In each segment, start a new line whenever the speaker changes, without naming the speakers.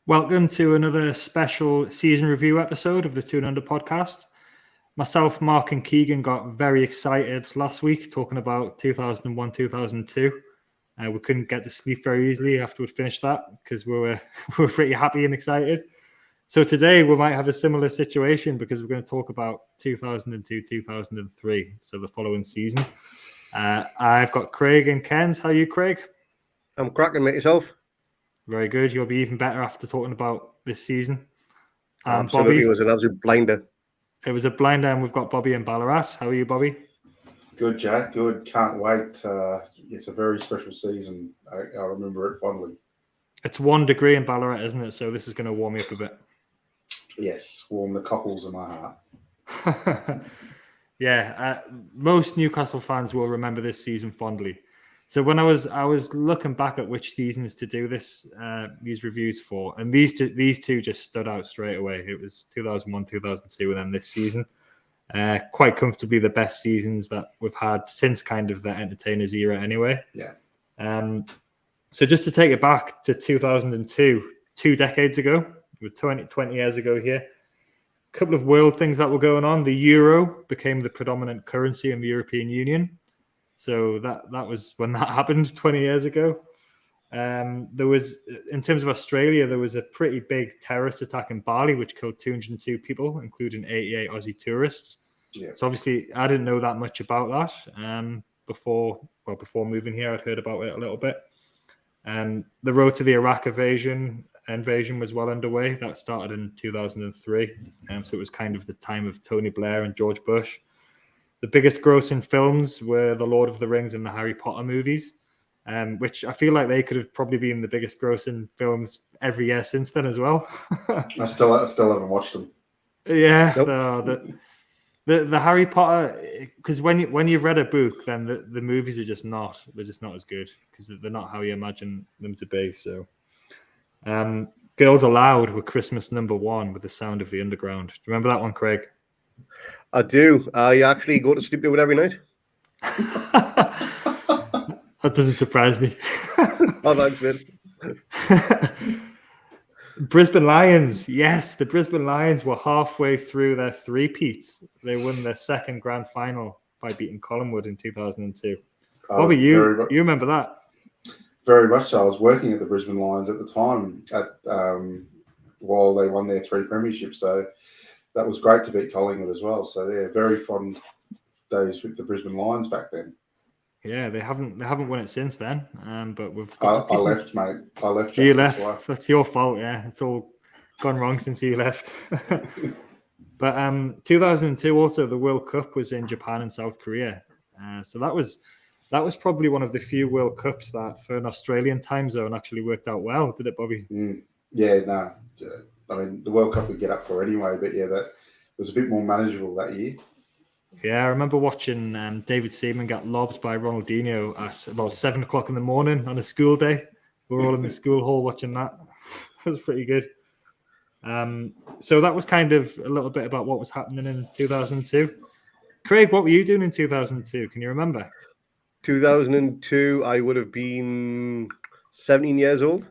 Welcome to another special season review episode of the Two and Under podcast. Myself, Mark and Keegan got very excited last week talking about 2001-2002. We couldn't get to sleep very easily after we'd finished that because we were pretty happy and excited. So today we might have a similar situation because we're going to talk about 2002-2003, so the following season. I've got Craig and Ken's. How are you, Craig?
I'm cracking, mate. Yourself?
Very good. You'll be even better after talking about this season.
Absolutely.
Bobby,
it was an absolute blinder.
It was a blinder, and we've got Bobby in Ballarat. How are you, Bobby?
Good, Jack. Good. Can't wait. It's a very special season. I remember it fondly.
It's 1 degree in Ballarat, isn't it? So this is going to warm me up a bit.
Yes, warm the cockles of my heart.
Yeah, most Newcastle fans will remember this season fondly. So when I was looking back at which seasons to do these reviews for, and these two just stood out straight away. It was 2001, 2002, and then this season. Quite comfortably the best seasons that we've had since kind of the Entertainers era anyway.
Yeah.
So just to take it back to 2002, 2 decades ago, with 20 years ago here, a couple of world things that were going on. The euro became the predominant currency in the European Union. So that was when that happened 20 years ago. There was, in terms of Australia, there was a pretty big terrorist attack in Bali, which killed 202 people, including 88 Aussie tourists.
Yeah.
So obviously, I didn't know that much about that before moving here. I'd heard about it a little bit. The road to the Iraq invasion was well underway. That started in 2003. So it was kind of the time of Tony Blair and George Bush. The biggest grossing films were the Lord of the Rings and the Harry Potter movies, which I feel like they could have probably been the biggest grossing films every year since then as well.
I still haven't watched them.
Yeah,
Nope.
the Harry Potter, because when you've read a book, then the movies are just not as good because they're not how you imagine them to be. So, Girls Aloud were Christmas #1 with the sound of the underground. Do you remember that one, Craig?
I do. I actually go to sleep to it every night.
That doesn't surprise me.
Oh, thanks, man.
Brisbane Lions. Yes, the Brisbane Lions were halfway through their three-peat. They won their second grand final by beating Collingwood in 2002. Bobby, you remember that?
Very much so. I was working at the Brisbane Lions at the time while they won their 3 premierships. So that was great to beat Collingwood as well. So they're very fond days with the Brisbane Lions back then.
Yeah, they haven't won it since then. But we've
got I left, mate. I left.
You left. That's your fault. Yeah, it's all gone wrong since you left. But 2002 also the World Cup was in Japan and South Korea. So that was probably one of the few World Cups that for an Australian time zone actually worked out well, did it, Bobby?
Yeah, no. I mean, the World Cup would get up for anyway, but yeah, that was a bit more manageable that year.
Yeah, I remember watching David Seaman get lobbed by Ronaldinho at about 7 o'clock in the morning on a school day. We were all in the school hall watching that. It was pretty good. So that was kind of a little bit about what was happening in 2002. Craig, what were you doing in 2002? Can you remember?
2002, I would have been 17 years old.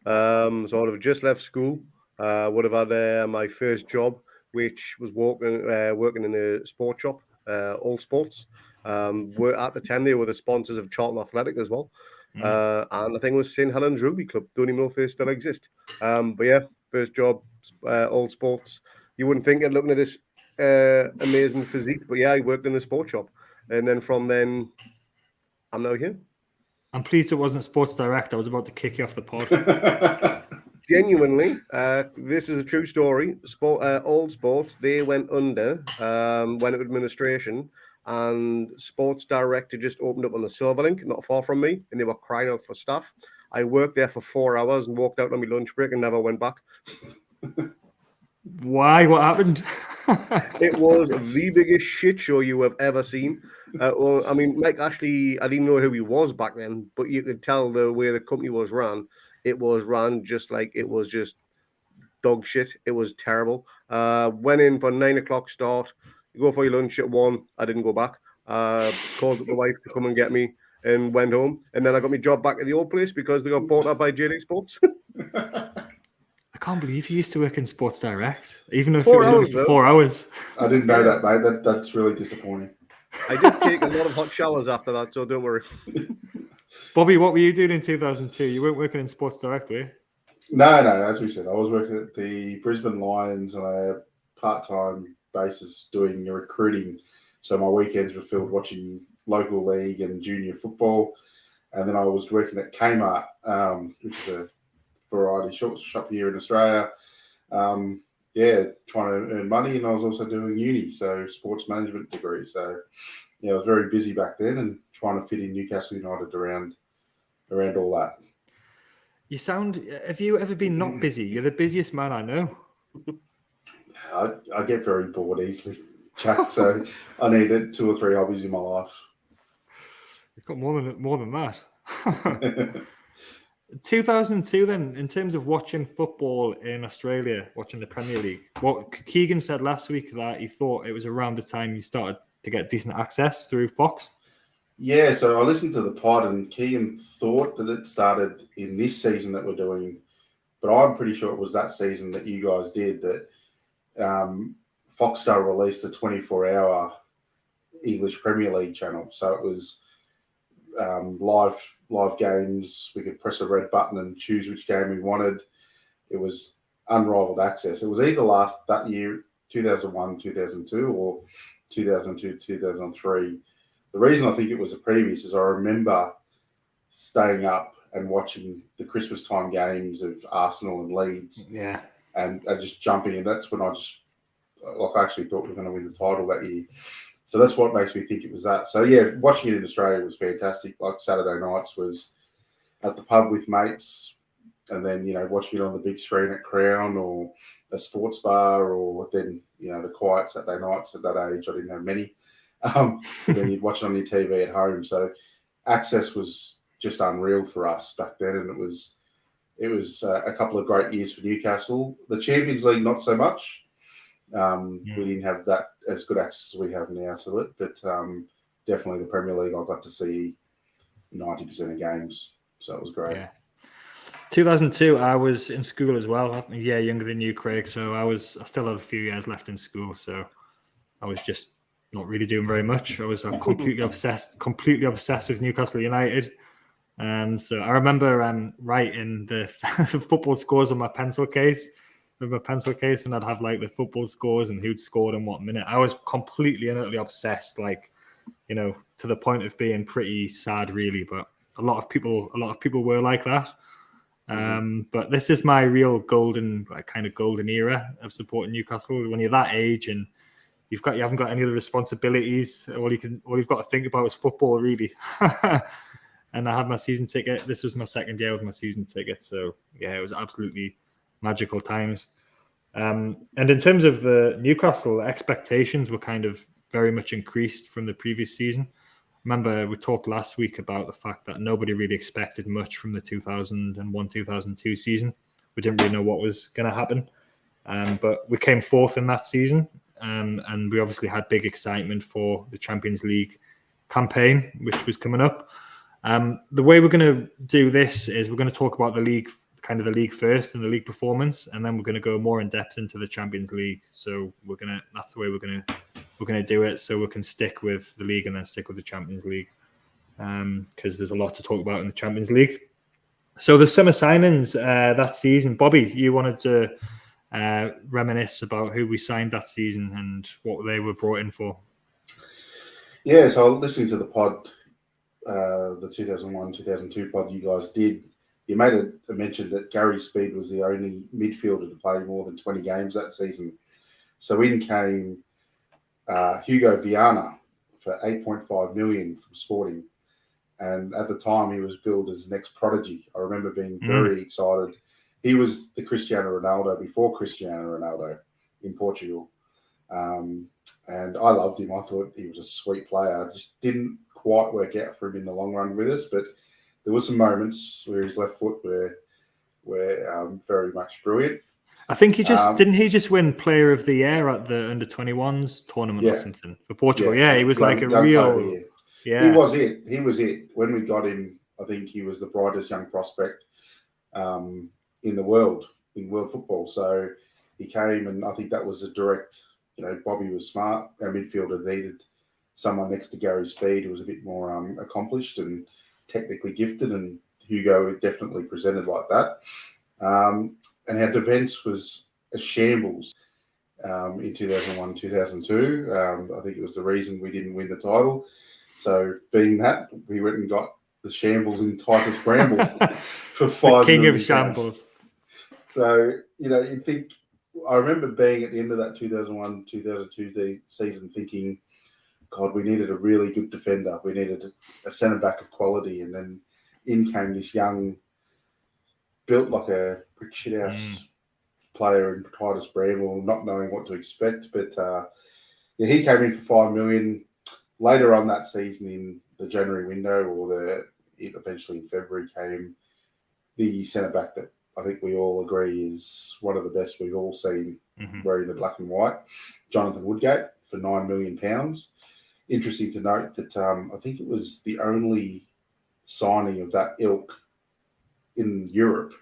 So I would have just left school. Would have had my first job, which was working in a sports shop, All Sports. At the time, they were the sponsors of Charlton Athletic as well. And I think it was St. Helens Rugby Club. Don't even know if they still exist. But yeah, first job, All Sports. You wouldn't think it looking at this amazing physique, but yeah, I worked in a sports shop. And then from then, I'm now here.
I'm pleased it wasn't Sports Direct. I was about to kick you off the pod.
Genuinely, this is a true story. All Sports, they went under, went into administration, and Sports Director just opened up on the Silverlink, not far from me, and they were crying out for staff. I worked there for 4 hours and walked out on my lunch break and never went back.
Why? What happened?
It was the biggest shit show you have ever seen. Well, I mean, Mike Ashley, I didn't know who he was back then, but you could tell the way the company was ran. It was ran just like it was just dog shit. It was terrible. Went in for 9 o'clock start. You go for your lunch at 1. I didn't go back. Called up the wife to come and get me and went home. And then I got my job back at the old place because they got bought up by JD Sports.
I can't believe you used to work in Sports Direct, even if
4
it was only
hours,
for
though.
4 hours.
I didn't know that, mate. That's really disappointing.
I did take a lot of hot showers after that, so don't worry.
Bobby, what were you doing in 2002? You weren't working in Sports Direct, were you?
No. As we said, I was working at the Brisbane Lions on a part-time basis doing recruiting. So my weekends were filled watching local league and junior football. And then I was working at Kmart, which is a variety shop here in Australia. Trying to earn money. And I was also doing uni, so sports management degree. So, I was very busy back then and trying to fit in Newcastle United around all that.
You sound. Have you ever been not busy? You're the busiest man I know.
I get very bored easily, Jack. So I need 2 or 3 hobbies in my life.
You've got more than that. 2002, then, in terms of watching football in Australia, watching the Premier League, what Keegan said last week that he thought it was around the time you started to get decent access through Fox.
Yeah, so I listened to the pod and Keegan thought that it started in this season that we're doing, but I'm pretty sure it was that season that you guys did that Foxstar released a 24-hour English Premier League channel. So it was live games. We could press a red button and choose which game we wanted. It was unrivaled access. It was either that year, 2001, 2002, or 2002, 2003. The reason I think it was a previous is I remember staying up and watching the Christmas time games of Arsenal and Leeds.
Yeah.
And just jumping in. That's when I actually thought we were going to win the title that year. So that's what makes me think it was that. So, yeah, watching it in Australia was fantastic. Like Saturday nights was at the pub with mates and then, watching it on the big screen at Crown or a sports bar or then, the quiet Saturday nights. At that age, I didn't have many. Then you'd watch it on your TV at home. So access was just unreal for us back then. And it was a couple of great years for Newcastle. The Champions League, not so much. We didn't have that as good access as we have now to it, but definitely the Premier League, I got to see 90% of games, so it was great.
Yeah. 2002, I was in school as well. I'm a year younger than you, Craig, so I still had a few years left in school, so I was just not really doing very much. I was completely obsessed with Newcastle United. So I remember writing the football scores on my pencil case. And I'd have like the football scores and who'd scored and what minute. I was completely and utterly obsessed, to the point of being pretty sad, really. But a lot of people were like that. But this is my real golden era of supporting Newcastle. When you're that age and you haven't got any other responsibilities, all you've got to think about is football, really. And I had my season ticket. This was my second year with my season ticket. So, yeah, it was absolutely magical times. And in terms of the Newcastle, expectations were kind of very much increased from the previous season. Remember, we talked last week about the fact that nobody really expected much from the 2001-2002 season. We didn't really know what was going to happen. But we came fourth in that season. And we obviously had big excitement for the Champions League campaign, which was coming up. The way we're going to do this is we're going to talk about the league first and the league performance, and then we're going to go more in depth into the Champions League. So that's the way we're going to do it. So we can stick with the league and then stick with the Champions League, because there's a lot to talk about in the Champions League. So the summer signings that season, Bobby, you wanted to reminisce about who we signed that season and what they were brought in for.
Yeah, so listening to the pod. The 2001-2002 pod you guys did, you made a mention that Gary Speed was the only midfielder to play more than 20 games that season. So in came Hugo Viana for $8.5 million from Sporting. And at the time, he was billed as the next prodigy. I remember being very excited. He was the Cristiano Ronaldo before Cristiano Ronaldo in Portugal. And I loved him. I thought he was a sweet player. Just didn't quite work out for him in the long run with us, but there were some moments where his left foot were very much brilliant.
I think he just win Player of the Year at the under-21s tournament or something for Portugal. Yeah, he was like a real. Yeah,
he was it. He was it. When we got him, I think he was the brightest young prospect in the world. in world football. So he came, and I think that was a direct. Bobby was smart. Our midfielder needed someone next to Gary Speed who was a bit more accomplished and technically gifted, and Hugo definitely presented like that. And our defence was a shambles in 2001, 2002. I think it was the reason we didn't win the title. So being that, we went and got the shambles in Titus Bramble for £5
King
million.
of shambles.
So, you think, I remember being at the end of that 2001, 2002 season thinking, God, we needed a really good defender. We needed a centre-back of quality. And then in came this young, built like a brick shithouse player in Titus Bramble, not knowing what to expect. But he came in for $5 million. Later on that season, in the January window, or eventually in February, came the centre-back that I think we all agree is one of the best we've all seen wearing the black and white, Jonathan Woodgate, for £9 million. Interesting to note that I think it was the only signing of that ilk in Europe,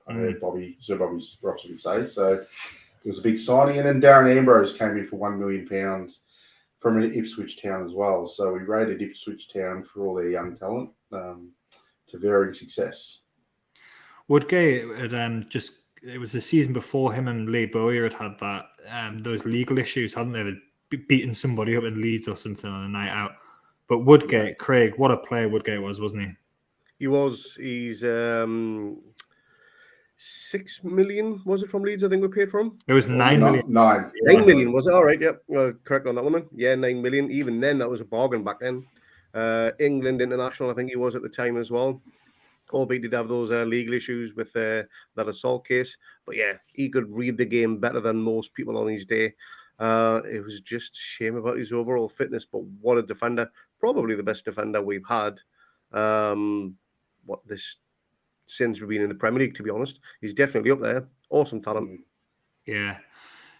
I heard Sir Bobby Robson say. So it was a big signing. And then Darren Ambrose came in for £1 million from Ipswich Town as well. So we rated Ipswich Town for all their young talent to varying success.
Woodgate had it was the season before him and Lee Bowyer had that those legal issues, hadn't they? They'd beaten somebody up in Leeds or something on a night out. But Woodgate, Craig, what a player Woodgate was, wasn't he?
He was. He's 6 million, was it, from Leeds? I think we paid for him.
It was 9 million.
9
million, was it? All right, yep. Correct on that one then. Yeah, 9 million. Even then, that was a bargain back then. England international, I think he was at the time as well. Albeit did have those legal issues with that assault case. But yeah, he could read the game better than most people on his day. It was just a shame about his overall fitness, but what a defender. Probably the best defender we've had since we've been in the Premier League, to be honest. He's definitely up there. Awesome talent.
Yeah.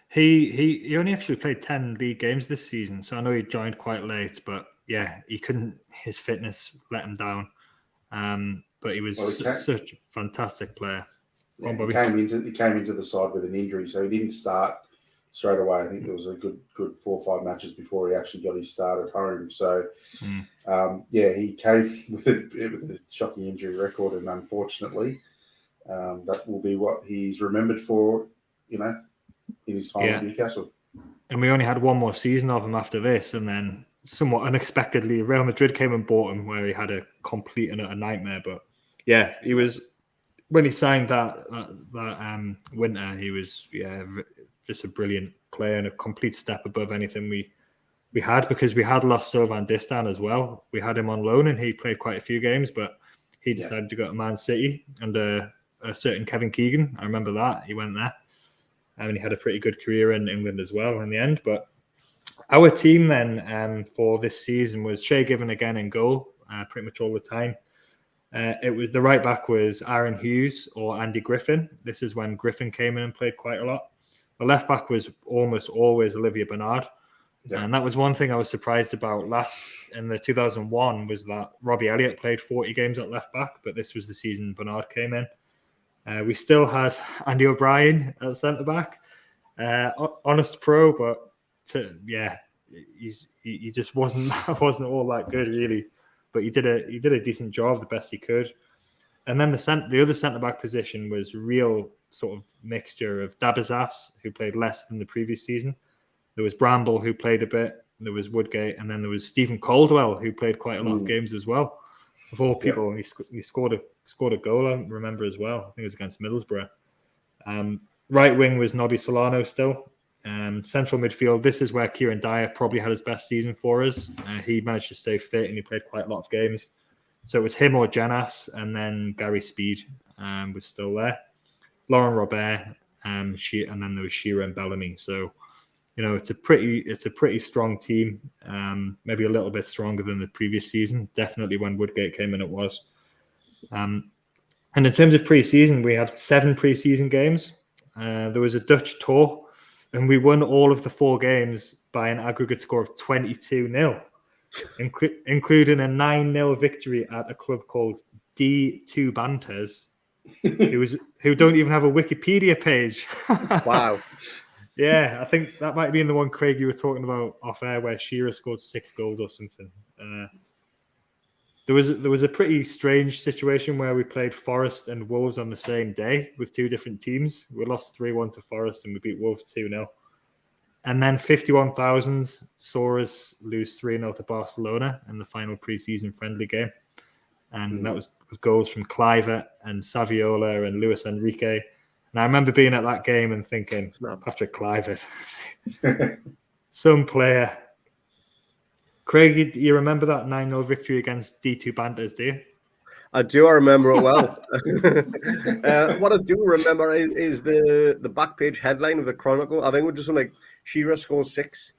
He only actually played 10 league games this season, so I know he joined quite late, but yeah, his fitness let him down. But he was such a fantastic player.
Yeah, he came into the side with an injury, so he didn't start straight away. I think it was a good 4 or 5 matches before he actually got his start at home. So, he came with a shocking injury record, and unfortunately, that will be what he's remembered for, in his time at Newcastle. And
we only had one more season of him after this, and then somewhat unexpectedly, Real Madrid came and bought him, where he had a complete and utter nightmare. But yeah, he was, when he signed that winter, he was just a brilliant player and a complete step above anything we had, because we had lost Sylvain Distin as well. We had him on loan and he played quite a few games, but he decided to go to Man City under a certain Kevin Keegan. I remember that. He went there and he had a pretty good career in England as well in the end. But our team then for this season was Shay Given again in goal pretty much all the time. It was the right back was Aaron Hughes or Andy Griffin. This is when Griffin came in and played quite a lot. The left back was almost always Olivier Bernard. Yeah. And that was one thing I was surprised about last in the 2001 was that Robbie Elliott played 40 games at left back, but this was the season Bernard came in. We still had Andy O'Brien at centre back. Honest pro, but he just wasn't all that good really. But he did a decent job, the best he could. And then the other centre back position was real sort of mixture of Dabazas, who played less than the previous season. There was Bramble, who played a bit. There was Woodgate, and then there was Stephen Caldwell, who played quite a lot of games as well. Of all people, he scored a goal, I remember as well. I think it was against Middlesbrough. Right wing was Nobby Solano still. Central midfield, this is where Kieran Dyer probably had his best season for us. He managed to stay fit and he played quite a lot of games. So it was him or Janas, and then Gary Speed was still there. Lauren Robert, and then there was Shearer and Bellamy. So, it's a pretty strong team. Maybe a little bit stronger than the previous season. Definitely when Woodgate came in, it was. And in terms of pre-season, we had 7 pre-season games. There was a Dutch tour, and we won all of the 4 games by an aggregate score of 22-0. Including a 9-0 victory at a club called D2 Bantes who don't even have a Wikipedia page.
Wow.
Yeah, I think that might be in the one, Craig, you were talking about off air, where Shearer scored 6 goals or something. There was a pretty strange situation where we played Forest and Wolves on the same day with 2 different teams. We lost 3-1 to Forest and we beat Wolves 2-0. And then 51,000 saw us lose 3-0 to Barcelona in the final pre-season friendly game. And that was with goals from Clivert and Saviola and Luis Enrique. And I remember being at that game and thinking, Patrick Clivert, some player. Craig, you remember that 9-0 victory against D2 Bantas, do you?
I do. I remember it well. What I do remember is the back page headline of the Chronicle. I think it was just something like Shearer scores 6.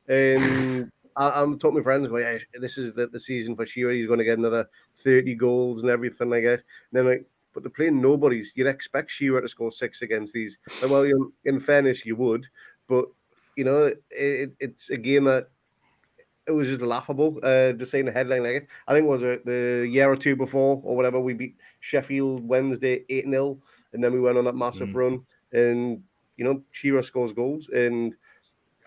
And I'm talking to my friends, like, yeah, this is the season for Shearer. He's going to get another 30 goals and everything like that. And then, like, but they're playing nobodies. You'd expect Shearer to score 6 against these. And, well, in fairness, you would. But, it's a game that it was just laughable. Just saying the headline like it. I think it was the year or 2 before or whatever, we beat Sheffield Wednesday 8-0. And then we went on that massive run. And, Shearer scores goals. And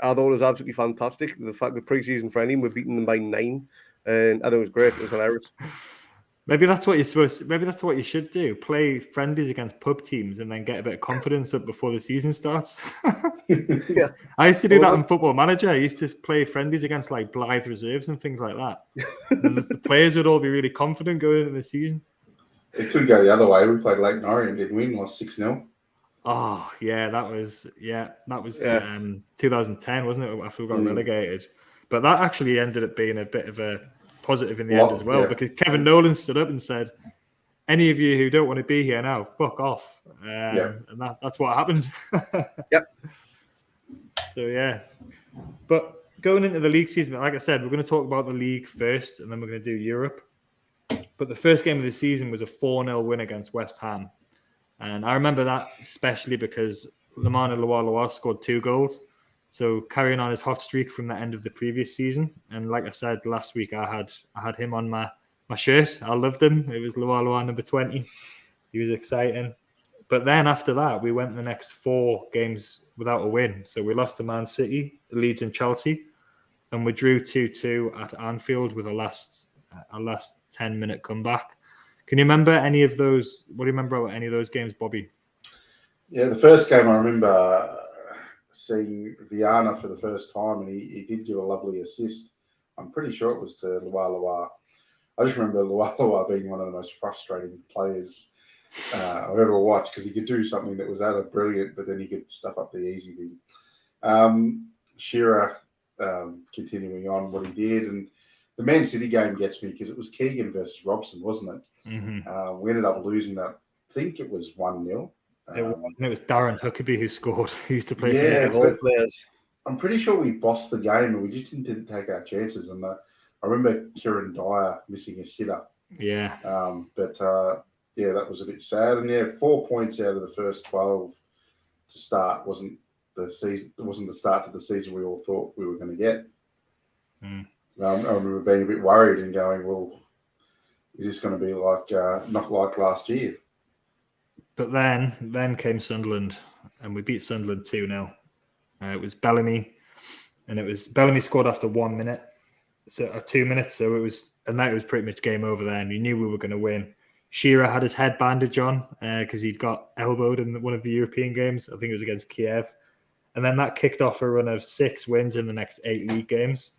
I thought it was absolutely fantastic. The fact that pre-season friendly, we're beating them by 9. And I thought it was great. It was hilarious.
Maybe that's what maybe that's what you should do. Play friendlies against pub teams and then get a bit of confidence up before the season starts.
Yeah.
I used to do that in Football Manager. I used to play friendlies against like Blythe reserves and things like that. And the players would all be really confident going into the season.
It could go the other way. We played Leyton Orient, didn't we? Lost 6-0.
Oh, yeah, that was 2010, wasn't it? After we got relegated. But that actually ended up being a bit of a positive in the end as well, because Kevin Nolan stood up and said, any of you who don't want to be here now, fuck off. And that's what happened.
Yep.
So, yeah. But going into the league season, like I said, we're going to talk about the league first, and then we're going to do Europe. But the first game of the season was a 4-0 win against West Ham. And I remember that especially because Lamana Loa scored 2 goals. So carrying on his hot streak from the end of the previous season. And like I said, last week I had him on my shirt. I loved him. It was Loa number 20. He was exciting. But then after that, we went the next 4 games without a win. So we lost to Man City, Leeds and Chelsea. And we drew 2-2 at Anfield with a last 10-minute comeback. Can you remember any of those? What do you remember about any of those games, Bobby?
Yeah, the first game I remember seeing Viana for the first time, and he did give a lovely assist. I'm pretty sure it was to Loa. I just remember Loa being one of the most frustrating players I've ever watched, because he could do something that was out of brilliant, but then he could stuff up the easy thing. Shearer continuing on what he did, and the Man City game gets me because it was Keegan versus Robson, wasn't it?
Mm-hmm.
We ended up losing that. I think it was 1-0.
It was Darren Huckabee who scored. He used to play
for
all players.
I'm pretty sure we bossed the game and we just didn't take our chances. And I remember Kieran Dyer missing a sitter.
Yeah.
That was a bit sad. And 4 points out of the first 12 to start wasn't the season. It wasn't the start to the season we all thought we were going to get. I remember being a bit worried and going, well, is this going to be like not like last year?
But then came Sunderland, and we beat Sunderland 2-0. It was Bellamy, and Bellamy scored after 1 minute, so 2 minutes. So it was pretty much game over there, and we knew we were going to win. Shearer had his head bandage on because he'd got elbowed in one of the European games. I think it was against Kiev, and then that kicked off a run of 6 wins in the next 8 league games.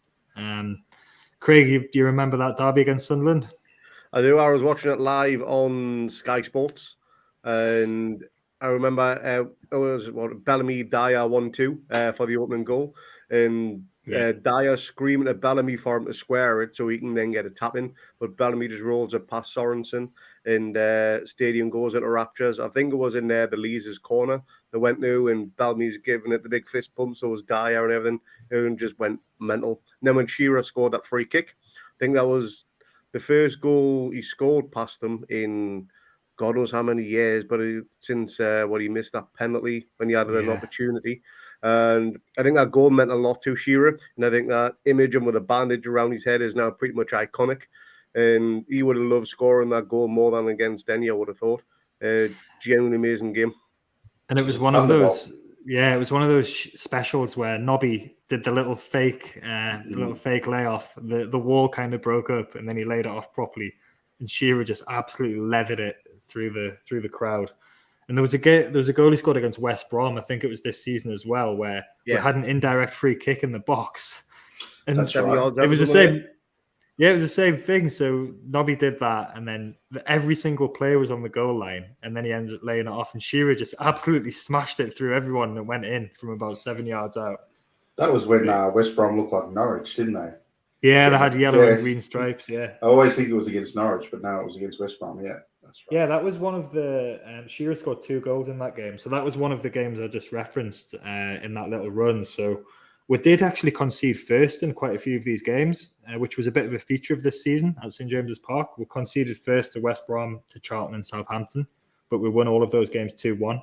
Craig, do you remember that derby against Sunderland?
I do. I was watching it live on Sky Sports, and I remember it was Bellamy Dyer 1-2 for the opening goal, and Dyer screaming at Bellamy for him to square it so he can then get a tap in, but Bellamy just rolls it past Sorensen, and Stadium goes into raptures. I think it was in the Lees' corner they went to, and Bellamy's giving it the big fist pump, so was Dyer and everything, and just went mental. And then when Shearer scored that free kick, I think that was the first goal he scored past them in God knows how many years, but since he missed that penalty when he had an opportunity. And I think that goal meant a lot to Shearer. And I think that image and with a bandage around his head is now pretty much iconic. And he would have loved scoring that goal more than against any, I would have thought. Genuinely amazing game.
And it was one of those, it was one of those specials where Nobby did the little fake layoff. The wall kind of broke up, and then he laid it off properly, and Shearer just absolutely leathered it through the crowd. And there was a goal he scored against West Brom. I think it was this season as well, where we had an indirect free kick in the box. And
That's right.
It was the same. Yeah, it was the same thing. So Nobby did that, and then every single player was on the goal line, and then he ended up laying it off, and Shearer just absolutely smashed it through everyone and it went in from about 7 yards out.
That was when West Brom looked like Norwich, didn't they?
Yeah, they had yellow and green stripes, yeah.
I always think it was against Norwich, but now it was against West Brom, yeah. That's right.
Yeah, that was one of the... Shearer scored 2 goals in that game, so that was one of the games I just referenced in that little run, so... We did actually concede first in quite a few of these games, which was a bit of a feature of this season at St James's Park. We conceded first to West Brom, to Charlton and Southampton, but we won all of those games 2-1.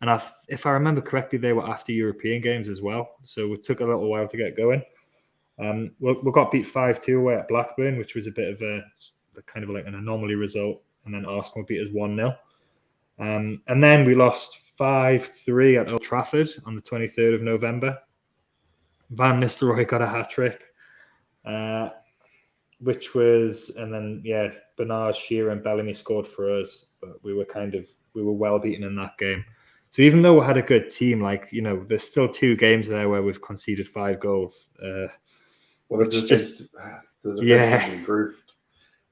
And if I remember correctly, they were after European games as well, so it took a little while to get going. We got beat 5-2 away at Blackburn, which was a bit of a kind of like an anomaly result, and then Arsenal beat us 1-0. And then we lost 5-3 at Old Trafford on the 23rd of November. Van Nistelrooy got a hat-trick, which was, and then, Bernard, Shearer and Bellamy scored for us, but we were well beaten in that game. So even though we had a good team, there's still 2 games there where we've conceded 5 goals.
The defense has improved.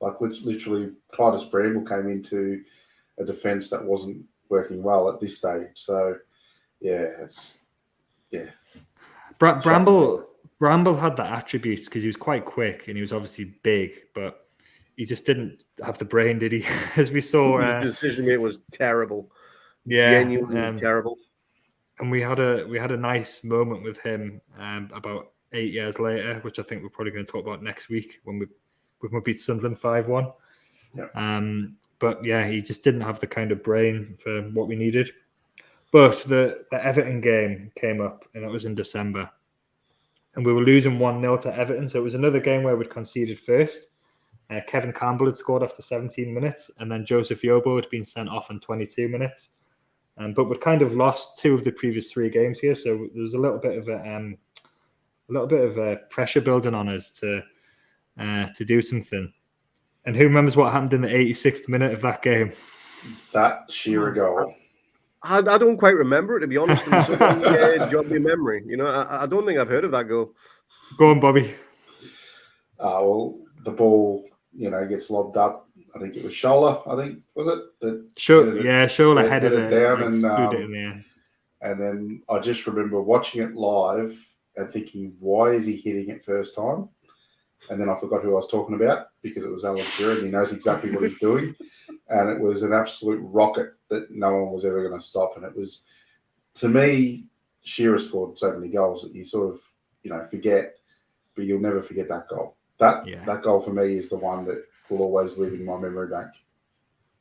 Literally, Titus Bramble came into a defense that wasn't working well at this stage. So,
Bramble had the attributes because he was quite quick and he was obviously big, but he just didn't have the brain, did he? As we saw,
his decision making was terrible.
Yeah,
genuinely terrible.
And we had a nice moment with him about 8 years later, which I think we're probably going to talk about next week when we beat Sunderland 5-1.
Yeah.
But yeah, he just didn't have the kind of brain for what we needed. But the Everton game came up, and it was in December. And we were losing 1-0 to Everton, so it was another game where we'd conceded first. Kevin Campbell had scored after 17 minutes, and then Joseph Yobo had been sent off in 22 minutes. But we'd kind of lost 2 of the previous 3 games here, so there was a little bit of pressure building on us to do something. And who remembers what happened in the 86th minute of that game?
That Shearer goal.
I don't quite remember it, to be honest. It was something jogged my memory. I don't think I've heard of that goal.
Go on, Bobby.
Well, the ball, gets lobbed up. I think it was Shearer, was it?
Shearer headed it
down
and screwed it in the air.
And then I just remember watching it live and thinking, why is he hitting it first time? And then I forgot who I was talking about because it was Alan Shearer and he knows exactly what he's doing. And it was an absolute rocket that no one was ever going to stop. And it was, to me, Shearer scored so many goals that you sort of, forget, but you'll never forget that goal. That goal for me is the one that will always live in my memory bank.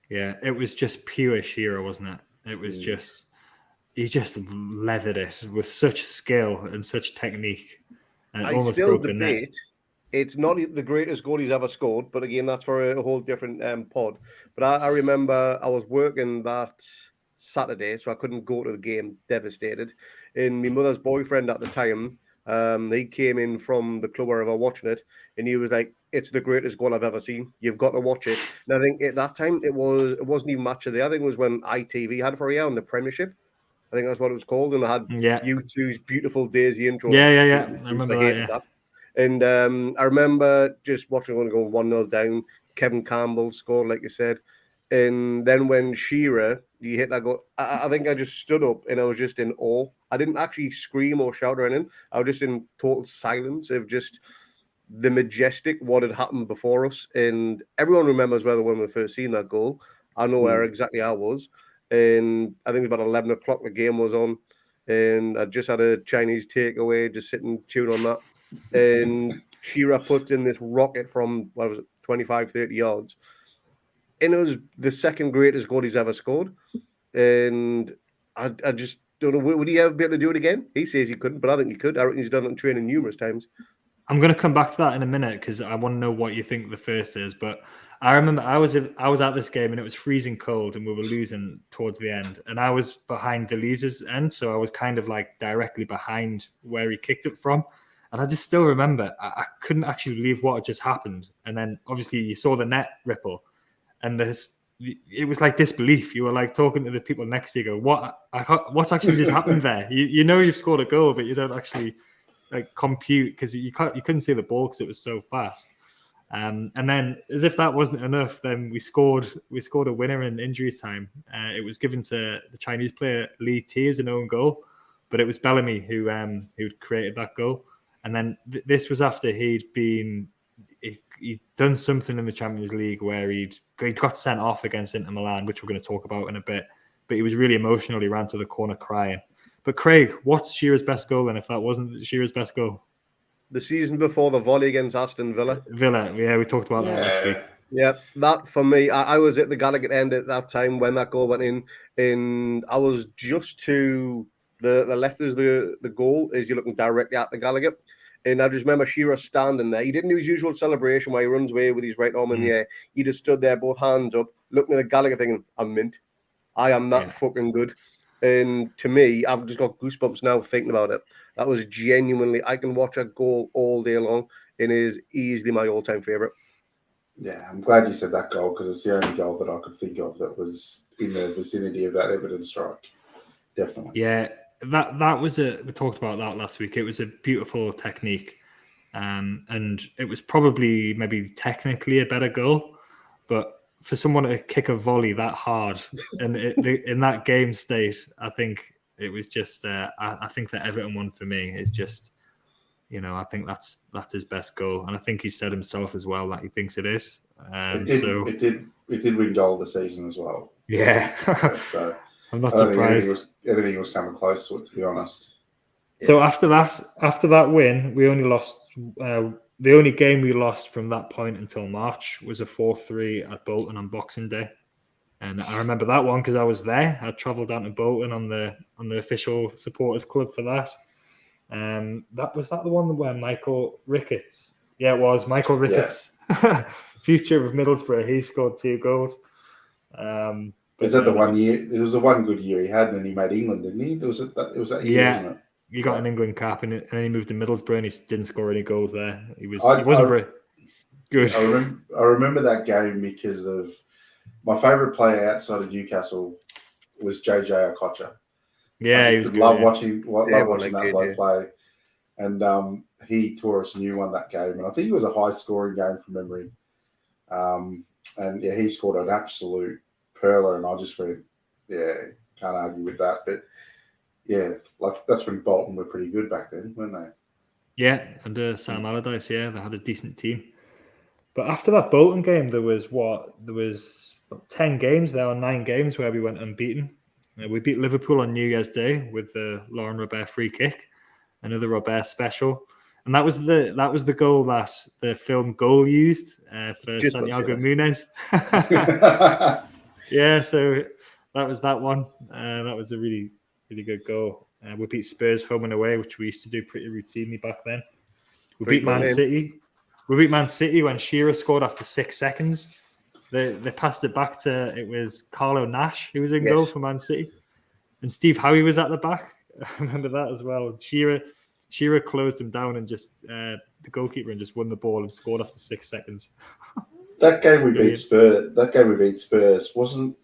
Yeah, it was just pure Shearer, wasn't it? It was just, he just leathered it with such skill and such technique. And it almost broke the net.
It's not the greatest goal he's ever scored, but again, that's for a whole different pod. But I remember I was working that Saturday, so I couldn't go to the game, devastated. And my mother's boyfriend at the time, he came in from the club where I was watching it, and he was like, "It's the greatest goal I've ever seen. You've got to watch it." And I think at that time it wasn't even Match of the Day. I think it was when ITV had it for a year on the Premiership. I think that's what it was called, and they had U2's "Beautiful Daisy" intro.
Yeah. I remember that.
And I remember just watching one going 1-0 down. Kevin Campbell scored, like you said. And then when Shearer, he hit that goal, I think I just stood up and I was just in awe. I didn't actually scream or shout or anything. I was just in total silence of just the majestic, what had happened before us. And everyone remembers whether when we first seen that goal. I know where exactly I was. And I think it was about 11 o'clock the game was on. And I just had a Chinese takeaway, just sitting chewing on that. And Shearer puts in this rocket from 25, 30 yards, and it was the second greatest goal he's ever scored. And I just don't know, would he ever be able to do it again? He says he couldn't, but I think he could. I reckon he's done it in training numerous times.
I'm going to come back to that in a minute because I want to know what you think the first is, but I remember I was at this game and it was freezing cold and we were losing towards the end, and I was behind Delise's end, so I was kind of like directly behind where he kicked it from. And I just still remember I couldn't actually believe what had just happened. And then obviously you saw the net ripple, and it was like disbelief. You were like talking to the people next to you, go, what's actually just happened there? You know you've scored a goal, but you don't actually like compute because you couldn't see the ball because it was so fast. And then, as if that wasn't enough, then we scored a winner in injury time. It was given to the Chinese player Li Ti as an own goal, but it was Bellamy who created that goal. And then this was after he'd done something in the Champions League where he got sent off against Inter Milan, which we're going to talk about in a bit. But he was really emotional. He ran to the corner crying. But Craig, what's Shearer's best goal? And if that wasn't Shearer's best goal?
The season before, the volley against Aston Villa.
Yeah, we talked about that last week.
Yeah, that for me, I was at the Gallagher end at that time when that goal went in, and I was just to the left as the goal, as you're looking directly at the Gallagher. And I just remember Shearer standing there. He didn't do his usual celebration where he runs away with his right arm in the air. He just stood there, both hands up, looking at the Gallagher thinking, I'm mint. I am that fucking good. And to me, I've just got goosebumps now thinking about it. That was genuinely, I can watch a goal all day long, and it is easily my all-time favourite.
Yeah, I'm glad you said that goal, because it's the only goal that I could think of that was in the vicinity of that Everton strike. Definitely.
Yeah, that was we talked about that last week. It was a beautiful technique, and it was probably maybe technically a better goal, but for someone to kick a volley that hard and in that game state, I think it was just. I think the Everton one for me is just, I think that's his best goal, and I think he said himself as well that he thinks it is.
It did win goal of the season as well.
Yeah,
so
I'm not surprised.
Anything was coming close to it, to be honest.
So after that win, we only lost. The only game we lost from that point until March was a 4-3 at Bolton on Boxing Day, and I remember that one because I was there. I travelled down to Bolton on the official supporters club for that. That was the one where Michael Ricketts. Yeah, it was Michael Ricketts, future of Middlesbrough. He scored 2 goals.
Is that the one year? It was the one good year he had, and then he made England, didn't he? It was that year, wasn't it?
He got an England cap, and then he moved to Middlesbrough, and he didn't score any goals there. He wasn't very good.
I remember that game because of my favourite player outside of Newcastle was JJ Okocha.
Yeah, he was good.
Love watching that bloke play, and he tore us a new one that game, and I think it was a high-scoring game from memory. And he scored an absolute perler, and I just went, can't argue with that. But that's when Bolton were pretty good back then, weren't they?
Yeah, under Sam Allardyce, they had a decent team. But after that Bolton game, there was 10 games there, or 9 games where we went unbeaten. We beat Liverpool on New Year's Day with the Lauren Robert free kick, another Robert special. And that was the goal that the film Goal used for Santiago Munez. Yeah, so that was that one. That was a really, really good goal. We beat Spurs home and away, which we used to do pretty routinely back then. We beat Man City. We beat Man City when Shearer scored after 6 seconds. They passed it back to, it was Carlo Nash who was in goal for Man City. And Steve Howie was at the back. I remember that as well. Shearer closed him down and just the goalkeeper and just won the ball and scored after 6 seconds.
That game we beat Spurs, wasn't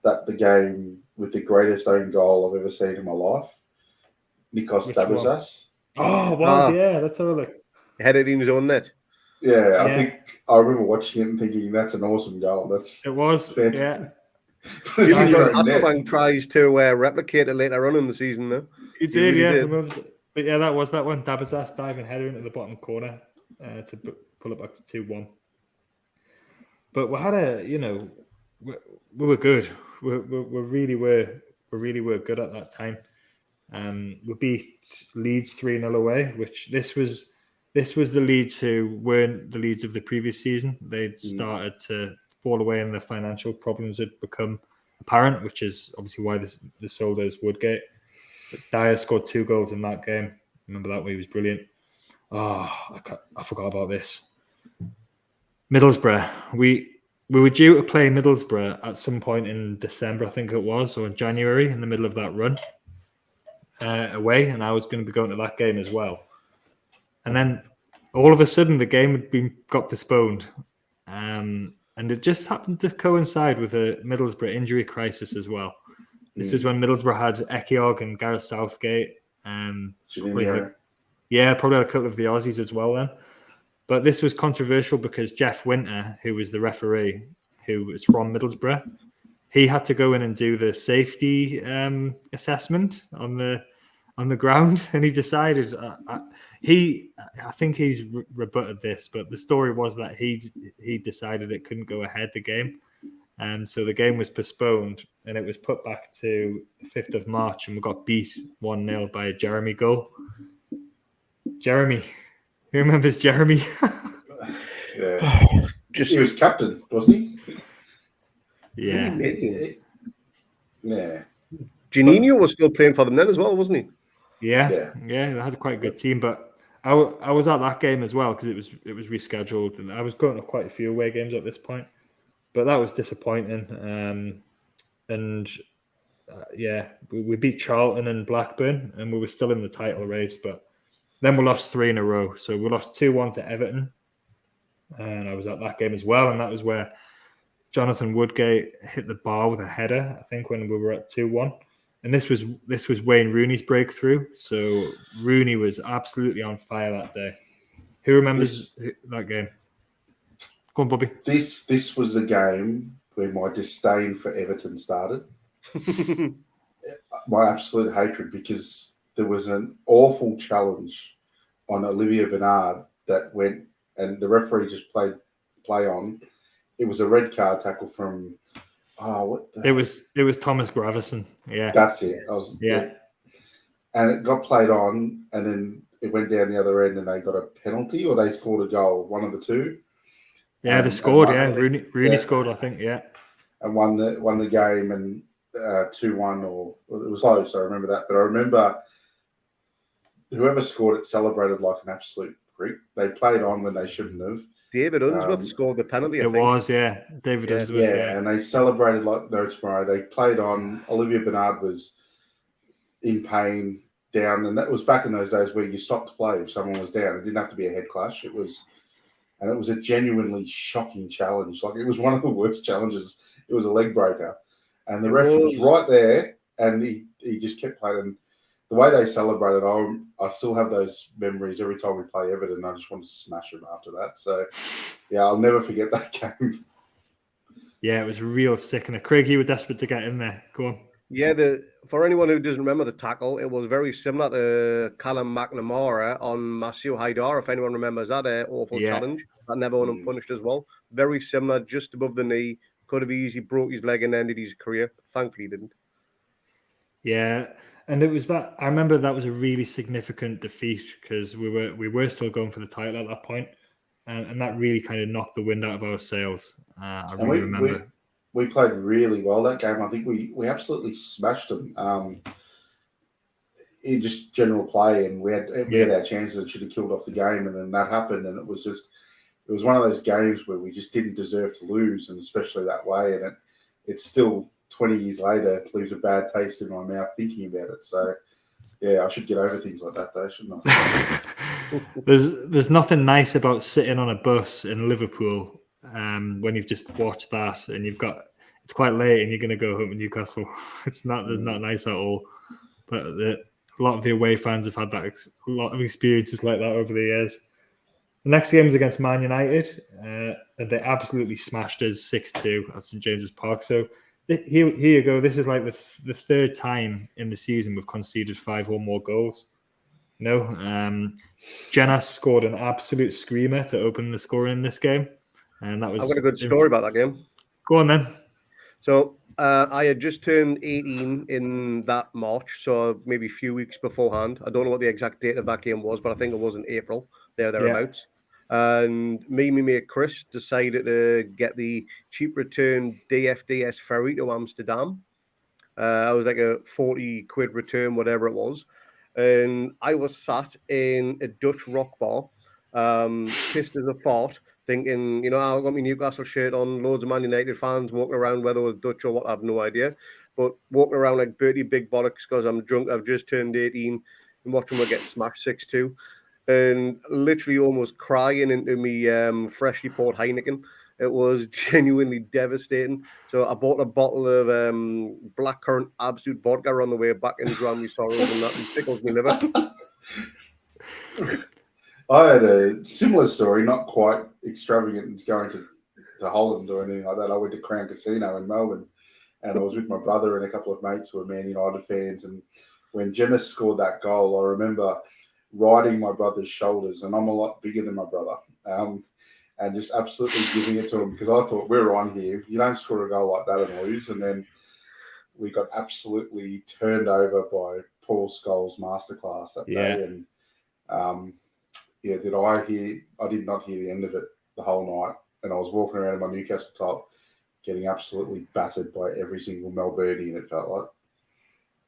that the game with the greatest own goal I've ever seen in my life? Nikos Dabizas.
Oh, it was, let's have a look.
Headed in his own net.
Yeah, I think I remember watching it and thinking that's an awesome goal.
It was,
fantastic.
Hasselbank tries to replicate it later on in the season, though.
He did, yeah. But yeah, that was that one. Dabizas diving header into the bottom corner to pull it back to 2-1. But we had we were good. We really were good at that time. We beat Leeds 3-0 away, which this was the Leeds who weren't the Leeds of the previous season. They'd started to fall away and the financial problems had become apparent, which is obviously why they sold us Woodgate. But Dyer scored 2 goals in that game. Remember that way, he was brilliant. Oh, I forgot about this. Middlesbrough. We we were due to play Middlesbrough at some point in December, I think it was, or in January, in the middle of that run away, and I was going to be going to that game as well. And then all of a sudden, the game got postponed, and it just happened to coincide with a Middlesbrough injury crisis as well. This was when Middlesbrough had Ekiog and Gareth Southgate. Probably had a couple of the Aussies as well then. But this was controversial because Jeff Winter, who was the referee, who was from Middlesbrough, he had to go in and do the safety assessment on the ground, and he decided I think he's rebutted this, but the story was that he decided it couldn't go ahead, the game, and so the game was postponed, and it was put back to 5th of March, and we got beat 1-0 by a Jeremy goal. Jeremy. Who remembers Jeremy?
Yeah. He was captain, wasn't he?
Yeah.
Yeah. Janino was still playing for them then as well, wasn't he?
Yeah. They had quite a good team, but I was at that game as well because it was rescheduled, and I was going to quite a few away games at this point, but that was disappointing. We beat Charlton and Blackburn, and we were still in the title race, but then we lost 3 in a row. So we lost 2-1 to Everton. And I was at that game as well. And that was where Jonathan Woodgate hit the bar with a header, I think, when we were at 2-1. And this was Wayne Rooney's breakthrough. So Rooney was absolutely on fire that day. Who remembers that game? Go on, Bobby.
This was the game where my disdain for Everton started. My absolute hatred, because there was an awful challenge on Olivier Bernard that went, and the referee just play on. It was a red card tackle from It
was Thomas Gravison. Yeah,
that's it. And it got played on, and then it went down the other end, and they got a penalty or they scored a goal, one of the two.
Yeah, they scored. Rooney scored, I think. Yeah,
and won the game, and 2-1, or it was close. I remember that, but I remember whoever scored it celebrated like an absolute prick. They played on when they shouldn't have.
David Unsworth scored the penalty.
David Unsworth.
Yeah, and they celebrated like no tomorrow. They played on. Olivier Bernard was in pain, down, and that was back in those days where you stopped play if someone was down. It didn't have to be a head clash. It was a genuinely shocking challenge. Like, it was one of the worst challenges. It was a leg breaker, and the ref was right there, and he just kept playing. And the way they celebrated, I still have those memories every time we play Everton. I just want to smash them after that. So, yeah, I'll never forget that game.
Yeah, it was real sick. And Craig, you were desperate to get in there. Go on.
Yeah, for anyone who doesn't remember the tackle, it was very similar to Callum McNamara on Masio Haidar, if anyone remembers that awful challenge. That never went unpunished as well. Very similar, just above the knee. Could have easily broke his leg and ended his career. Thankfully, he didn't.
Yeah. And it was that, I remember that was a really significant defeat because we were still going for the title at that point, and that really kind of knocked the wind out of our sails. I really remember.
We played really well that game. I think we absolutely smashed them in just general play, and we had our chances and should have killed off the game, and then that happened, and it was one of those games where we just didn't deserve to lose, and especially that way, and it's still 20 years later, leaves a bad taste in my mouth thinking about it. So, yeah, I should get over things like that, though, shouldn't I?
There's nothing nice about sitting on a bus in Liverpool when you've just watched that and it's quite late and you're going to go home in Newcastle. There's not nice at all. But a lot of the away fans have had a lot of experiences like that over the years. The next game was against Man United, and they absolutely smashed us 6-2 at St James's Park. So, here you go. This is like the third time in the season we've conceded 5 or more goals. Jenna scored an absolute screamer to open the scoring in this game, and that was.
I've got a good story about that game.
Go on then.
So I had just turned 18 in that March, so maybe a few weeks beforehand. I don't know what the exact date of that game was, but I think it was in April, thereabouts. And me and my mate Chris decided to get the cheap return DFDS ferry to Amsterdam. I was like a 40 quid return, whatever it was. And I was sat in a Dutch rock bar, pissed as a fart, thinking, I've got my Newcastle shirt on, loads of Man United fans walking around, whether it was Dutch or what, I have no idea. But walking around like Bertie Big Bollocks because I'm drunk, I've just turned 18, and watching them get smashed 6-2. And literally almost crying into me freshly poured Heineken. It was genuinely devastating. So I bought a bottle of blackcurrant absolute vodka on the way back and drowned my sorrows and that and tickles my liver.
I had a similar story, not quite extravagant as going to Holland or anything like that. I went to Crown Casino in Melbourne, and I was with my brother and a couple of mates who were Man United fans. And when Jennings scored that goal, I remember riding my brother's shoulders, and I'm a lot bigger than my brother, and just absolutely giving it to him because I thought, we're on here. You don't score a goal like that and lose. And then we got absolutely turned over by Paul Scholes' masterclass that day. And I did not hear the end of it the whole night. And I was walking around in my Newcastle top getting absolutely battered by every single Melburnian, it felt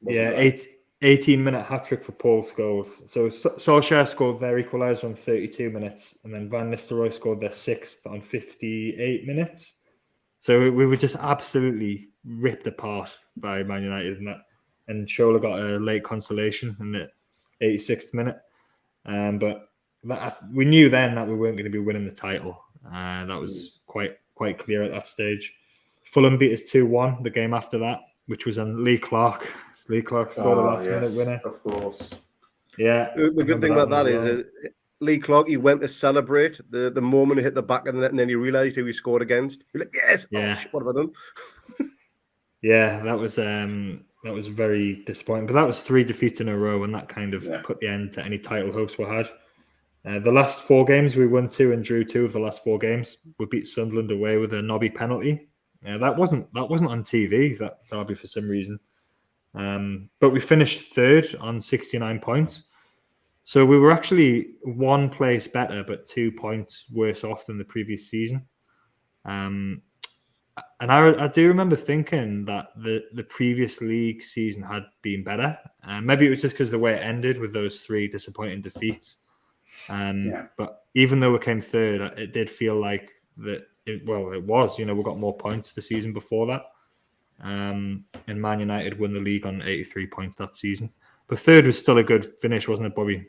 like.
18-minute hat-trick for Paul Scholes. So Solskjaer scored their equaliser on 32 minutes, and then Van Nistelrooy scored their 6th on 58 minutes. So we were just absolutely ripped apart by Man United in that. And Shearer got a late consolation in the 86th minute. But we knew then that we weren't going to be winning the title. That was quite clear at that stage. Fulham beat us 2-1 the game after that, which was on Lee Clark. Lee Clark scored a last-minute winner.
Of course.
Yeah.
The good thing about that is Lee Clark, he went to celebrate the moment he hit the back of the net, and then he realised who he scored against. He's like, yes! Yeah. Oh, shit, what have I done?
Yeah, that was very disappointing. But that was 3 defeats in a row, and that kind of put the end to any title hopes we had. The last 4 games, we won 2 and drew 2 of the last 4 games. We beat Sunderland away with a knobby penalty. That wasn't on TV, that derby, for some reason. But we finished 3rd on 69 points. So we were actually 1 place better, but 2 points worse off than the previous season. And I do remember thinking that the previous league season had been better. Maybe it was just because of the way it ended with those 3 disappointing defeats. But even though we came 3rd, it did feel like that. It was. We got more points the season before that. And Man United won the league on 83 points that season. But 3rd was still a good finish, wasn't it, Bobby?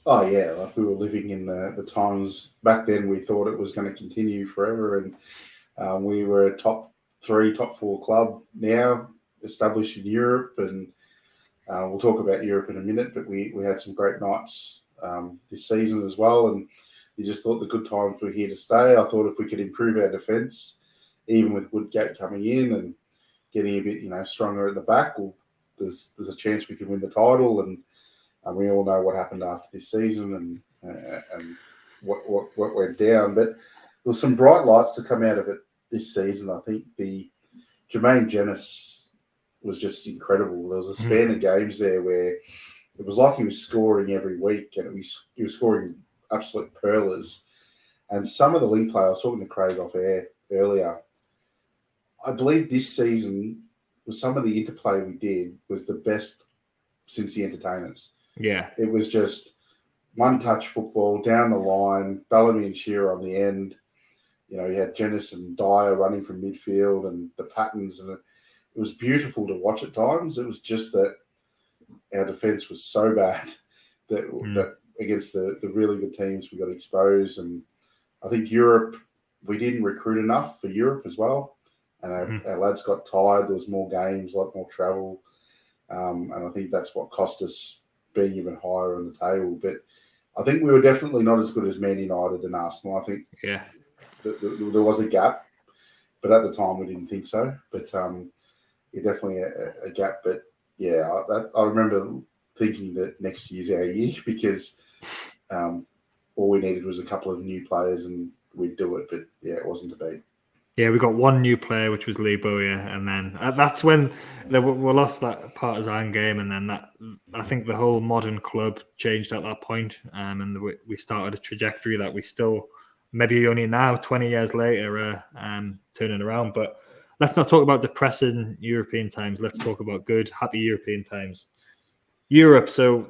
Oh, yeah. Like, we were living in the times back then. We thought it was going to continue forever. And we were a top 3, top 4 club now, established in Europe. And we'll talk about Europe in a minute. But we had some great nights this season as well. And you just thought the good times were here to stay. I thought if we could improve our defence, even with Woodgate coming in and getting a bit, stronger at the back, there's a chance we could win the title. And we all know what happened after this season and what went down. But there was some bright lights to come out of it this season. I think the Jermaine Jennings was just incredible. There was a span of games there where it was like he was scoring every week, and he was scoring absolute pearlers. And some of the league players, I was talking to Craig off air earlier, I believe this season, with some of the interplay we did, was the best since the Entertainers.
Yeah.
It was just one-touch football down the line, Bellamy and Shearer on the end. You had Jennings and Dyer running from midfield and the patterns. And it was beautiful to watch at times. It was just that our defence was so bad that against the really good teams, we got exposed. And I think Europe, we didn't recruit enough for Europe as well. And our lads got tired. There was more games, a lot more travel. And I think that's what cost us being even higher on the table. But I think we were definitely not as good as Man United and Arsenal. I think there was a gap. But at the time, we didn't think so. But definitely a gap. But, yeah, I remember thinking that next year's our year because all we needed was a couple of new players and we'd do it. But, yeah, it wasn't to be.
Yeah, we got 1 new player, which was Lee Bowyer, and then that's when we lost that partisan game, and then I think the whole modern club changed at that point, and we started a trajectory that we still, maybe only now, 20 years later, are turning around. But let's not talk about depressing European times. Let's talk about good, happy European times. Europe, so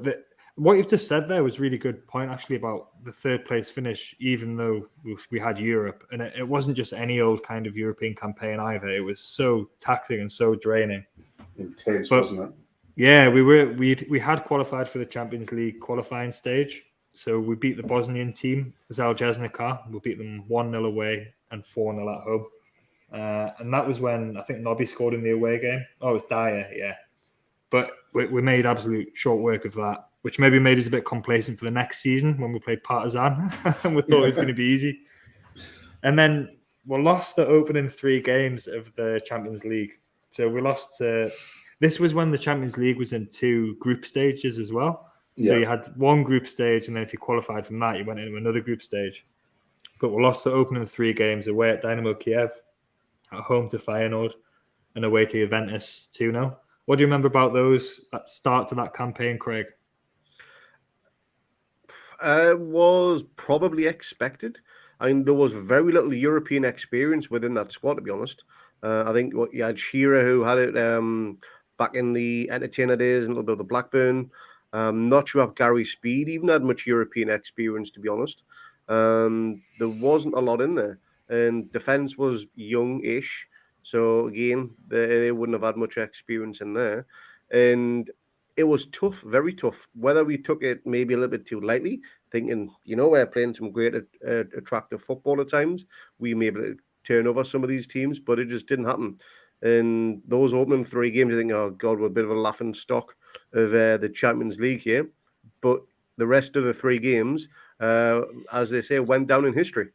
What you've just said there was a really good point, actually, about the third place finish, even though we had Europe. And it wasn't just any old kind of European campaign either. It was so taxing and so draining.
Intense, wasn't it?
Yeah, we had qualified for the Champions League qualifying stage. So we beat the Bosnian team, Zaljesnica. We beat them 1-0 away and 4-0 at home. And that was when I think Nobby scored in the away game. Oh, it was Dyer, yeah. But we made absolute short work of that, which maybe made us a bit complacent for the next season when we played Partizan and we thought it was going to be easy. And then we lost the opening 3 games of the Champions League. So we lost to... This was when the Champions League was in 2 group stages as well. So you had one group stage, and then if you qualified from that, you went into another group stage. But we lost the opening 3 games away at Dynamo Kiev, at home to Feyenoord, and away to Juventus 2-0. What do you remember about those, that start to that campaign, Craig?
Was probably expected. I mean, there was very little European experience within that squad, to be honest. I think you had Shearer, who had it back in the Entertainer days, and a little bit of the Blackburn. Not sure if Gary Speed even had much European experience, to be honest. There wasn't a lot in there. And defence was young-ish. So, again, they wouldn't have had much experience in there. And it was tough, very tough. Whether we took it maybe a little bit too lightly, thinking, we're playing some great, attractive football at times. We may be able to turn over some of these teams, but it just didn't happen. And those opening 3 games, you think, oh, God, we're a bit of a laughing stock of the Champions League here. But the rest of the 3 games, as they say, went down in history.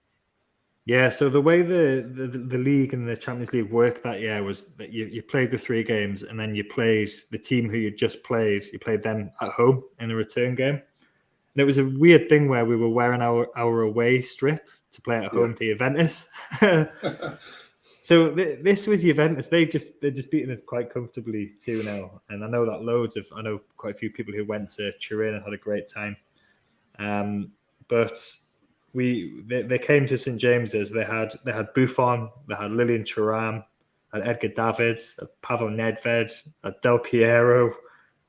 Yeah, so the way the league and the Champions League worked that year was that you played the 3 games, and then you played the team who you just played. You played them at home in the return game. And it was a weird thing where we were wearing our away strip to play at home to Juventus. So this was Juventus. They're just beaten us quite comfortably 2-0. And I know that I know quite a few people who went to Turin and had a great time. But they came to St James's. They had Buffon, they had Lilian Thuram, had Edgar Davids, Pavel Nedved, Del Piero,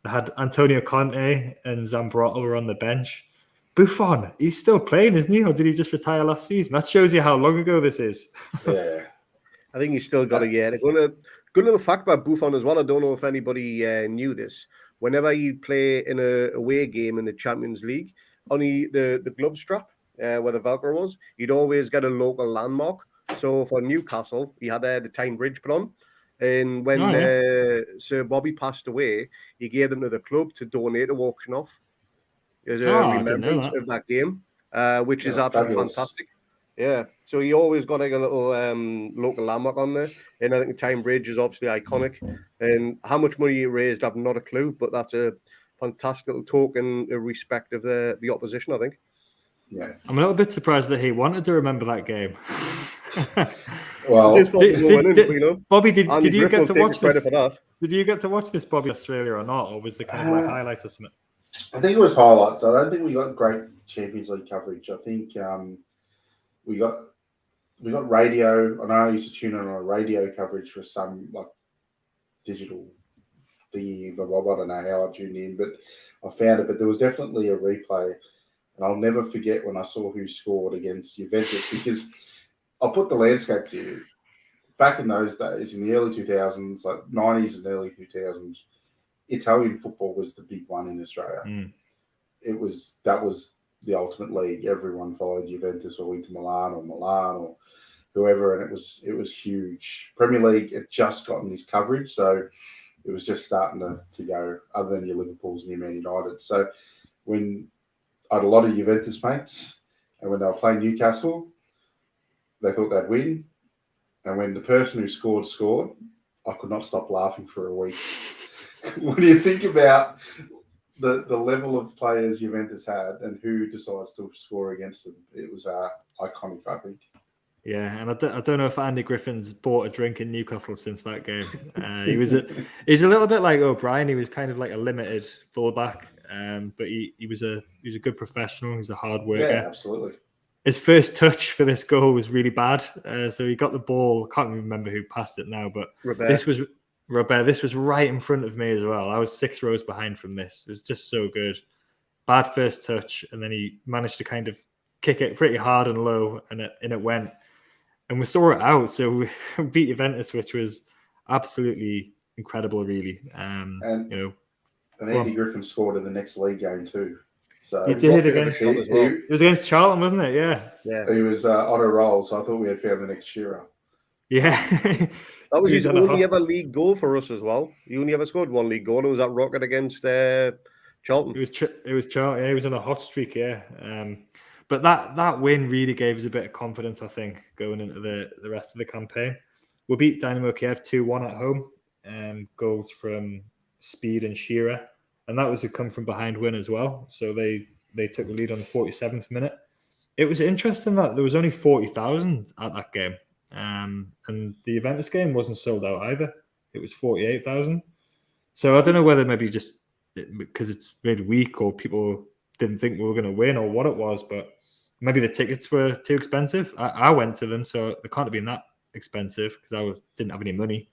they had Antonio Conte and Zambrotta were on the bench. Buffon, he's still playing, isn't he? Or did he just retire last season? That shows you how long ago this is.
Yeah, I think he's still got a year. Good little fact about Buffon as well. I don't know if anybody knew this. Whenever he'd play in a away game in the Champions League, on the glove strap, where the Velcro was, you'd always get a local landmark. So for Newcastle, he had the Tyne Bridge put on. And when Sir Bobby passed away, he gave them to the club to donate to auction off as a remembrance of that game, which is absolutely fantastic. Yeah, so he always got like a little local landmark on there. And I think the Tyne Bridge is obviously iconic. And how much money he raised, I've not a clue, but that's a fantastic little token of respect of the opposition, I think.
Yeah,
I'm a little bit surprised that he wanted to remember that game.
Well,
Bobby, did you get to watch this?
For that.
Did you get to watch this Bobby Australia or not, or was it kind of like highlights or something?
I think it was highlights. I don't think we got great Champions League coverage. I think we got radio. I know I used to tune in on a radio coverage for some like digital thingy, but I don't know how I tuned in, but I found it. But there was definitely a replay, and I'll never forget when I saw who scored against Juventus, because I'll put the landscape to you. Back in those days, in the early 2000s, like 90s and early 2000s, Italian football was the big one in Australia. That was the ultimate league. Everyone followed Juventus or Inter Milan or whoever, and it was huge. Premier League had just gotten this coverage, so it was just starting to go, other than your Liverpools and your Man United. So when I had a lot of Juventus mates, and when they were playing Newcastle, they thought they'd win. And when the person who scored, I could not stop laughing for a week. When you think about the level of players Juventus had and who decides to score against them, it was iconic, I think.
Yeah, and I don't know if Andy Griffin's bought a drink in Newcastle since that game. He's a little bit like O'Brien. He was kind of like a limited fullback, but he was a good professional. He was a hard worker.
Yeah, absolutely.
His first touch for this goal was really bad. So he got the ball. I can't remember who passed it now, but this was Robert. This was right in front of me as well. I was 6 rows behind from this. It was just so good. bad first touch, and then he managed to kind of kick it pretty hard and low, and it went. And we saw it out. So we beat Juventus, which was absolutely incredible, really.
And
you know,
Andy Griffin scored in the next league game too. So
he did against. It was against Charlton, wasn't it?
Yeah.
He was on a roll, so I thought we had found the next Shearer.
Yeah.
That was his only ever league goal for us as well. He only ever scored one league goal, and it was that rocket against Charlton.
It was Charlton. Yeah, he was on a hot streak. Yeah. But that win really gave us a bit of confidence, I think, going into the rest of the campaign. We beat Dynamo Kiev 2-1 at home, goals from Speed and Shearer, and that was a come from behind win as well. So they took the lead on the 47th minute. It was interesting that there was only 40,000 at that game, and the Juventus game wasn't sold out either. It was 48,000. So I don't know whether maybe just because it's midweek or people didn't think we were going to win or what it was, but maybe the tickets were too expensive. I went to them, so they can't have been that expensive because I didn't have any money.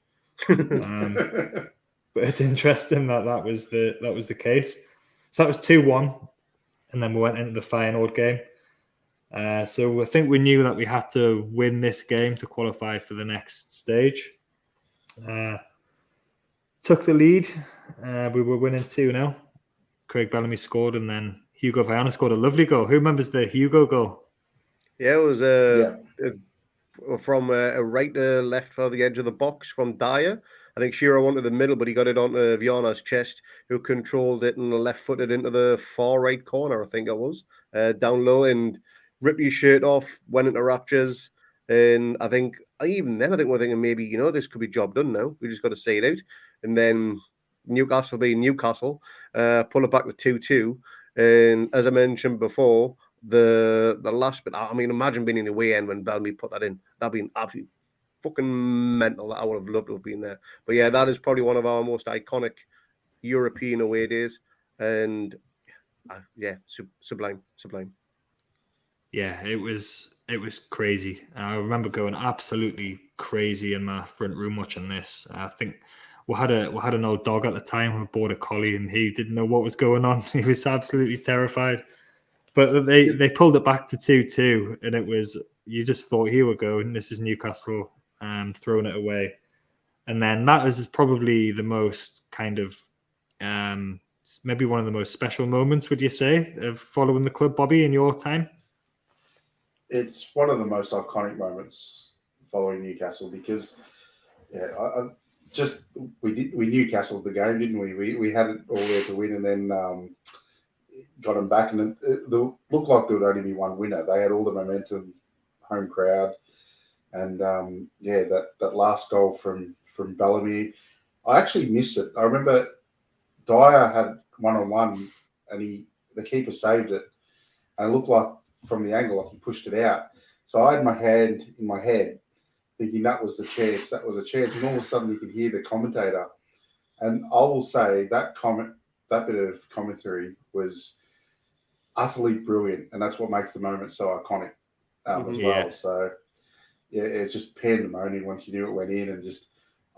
But it's interesting that was the case. So that was 2-1, and then we went into the Feyenoord game. So I think we knew that we had to win this game to qualify for the next stage. Took the lead. We were winning 2-0. Craig Bellamy scored, and then Hugo Viana scored a lovely goal. Who remembers the Hugo goal?
Yeah, it was from a right to left for the edge of the box from Dyer. I think Shearer wanted the middle, but he got it onto Viana's chest, who controlled it and left-footed into the far right corner, I think it was, down low, and ripped his shirt off, went into raptures. And I think even then, we're thinking maybe, this could be job done now. We just got to say it out. And then Newcastle being Newcastle, pull it back to 2-2. And as I mentioned before, the last bit, I mean, imagine being in the away end when Bellamy put that in. That'd been absolutely fucking mental. I would have loved to have been there. But yeah, that is probably one of our most iconic European away days. And sublime.
Yeah, it was crazy. I remember going absolutely crazy in my front room watching this. I think we had an old dog at the time who bought a collie, and he didn't know what was going on. He was absolutely terrified. But they pulled it back to 2-2, and it was, you just thought, here we go, and this is Newcastle throwing it away. And then that was probably the most kind of maybe one of the most special moments, would you say, of following the club, Bobby, in your time?
It's one of the most iconic moments following Newcastle because, we Newcastled the game, didn't we? We had it all there to win, and then got them back, and it looked like there would only be one winner. They had all the momentum, home crowd, and that last goal from Bellamy, I actually missed it. I remember Dyer had 1-on-1, and the keeper saved it, and it looked like from the angle like he pushed it out. So I had my hand in my head, thinking that was the chance. That was a chance, and all of a sudden you could hear the commentator, and I will say that bit of commentary was utterly brilliant, and that's what makes the moment so iconic as well. So yeah, it's just pandemonium once you knew it went in, and just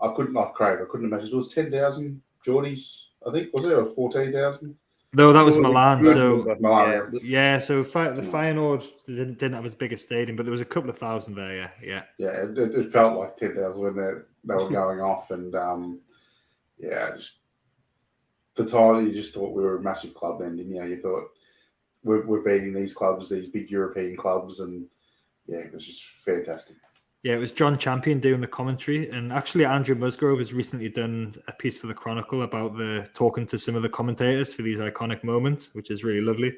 I couldn't imagine. It was 10,000 Geordies, I think, was there, or 14,000?
No, that was Milan. So
Milan,
yeah. So the Feyenoord didn't have as big a stadium, but there was a couple of thousand there. Yeah.
It felt like 10,000 when they were going off, and just the time you just thought we were a massive club then, didn't you? You thought we're beating these clubs, these big European clubs, and it was just fantastic. Yeah,
it was John Champion doing the commentary, and actually Andrew Musgrove has recently done a piece for the Chronicle about talking to some of the commentators for these iconic moments, which is really lovely.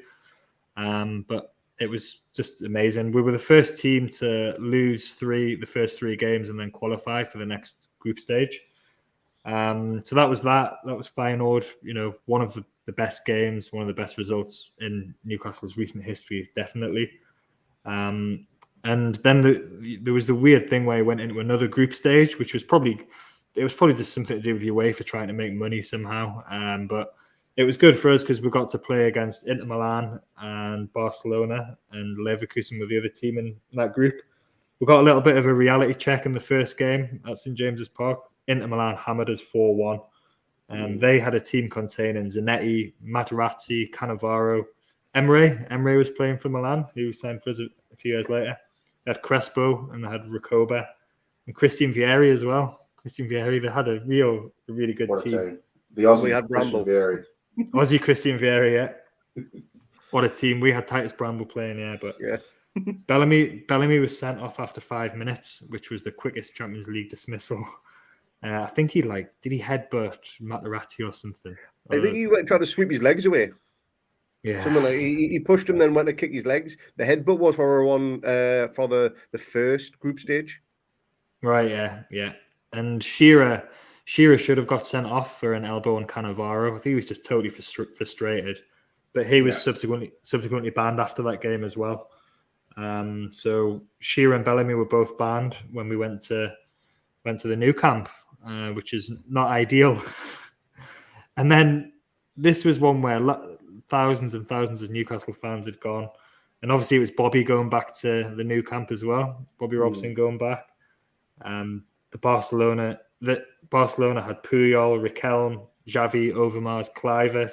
But it was just amazing. We were the first team to lose the first three games and then qualify for the next group stage. So that was Feyenoord, one of the best games, one of the best results in Newcastle's recent history, definitely. And then there was the weird thing where he went into another group stage, which was probably just something to do with UEFA trying to make money somehow. But it was good for us because we got to play against Inter Milan and Barcelona, and Leverkusen were the other team in that group. We got a little bit of a reality check in the first game at St James's Park. Inter Milan hammered us 4-1. They had a team containing Zanetti, Materazzi, Cannavaro, Emre was playing for Milan. He was signed for us a few years later. They had Crespo and they had Recoba and Christian Vieri as well. Christian Vieri, they had a really good
What a
team.
team. The Aussie
We had
Christian
Bramble.
Vieri.
Aussie Christian Vieri, yeah. What a team. We had Titus Bramble playing, yeah. But
Yeah.
Bellamy was sent off after 5 minutes, which was the quickest Champions League dismissal. I think did he headbutt Materazzi or something?
I think he tried to sweep his legs away.
Yeah.
Something like he pushed him, then went to kick his legs. The headbutt was for the first group stage.
Right, yeah. And Shearer should have got sent off for an elbow on Cannavaro. I think he was just totally frustrated. But he was subsequently banned after that game as well. So Shearer and Bellamy were both banned when we went to the new camp, which is not ideal. And then this was one where thousands and thousands of Newcastle fans had gone. And obviously it was Bobby going back to the new camp as well. Bobby Robson going back. Barcelona had Puyol, Riquelme, Xavi, Overmars, Kluivert.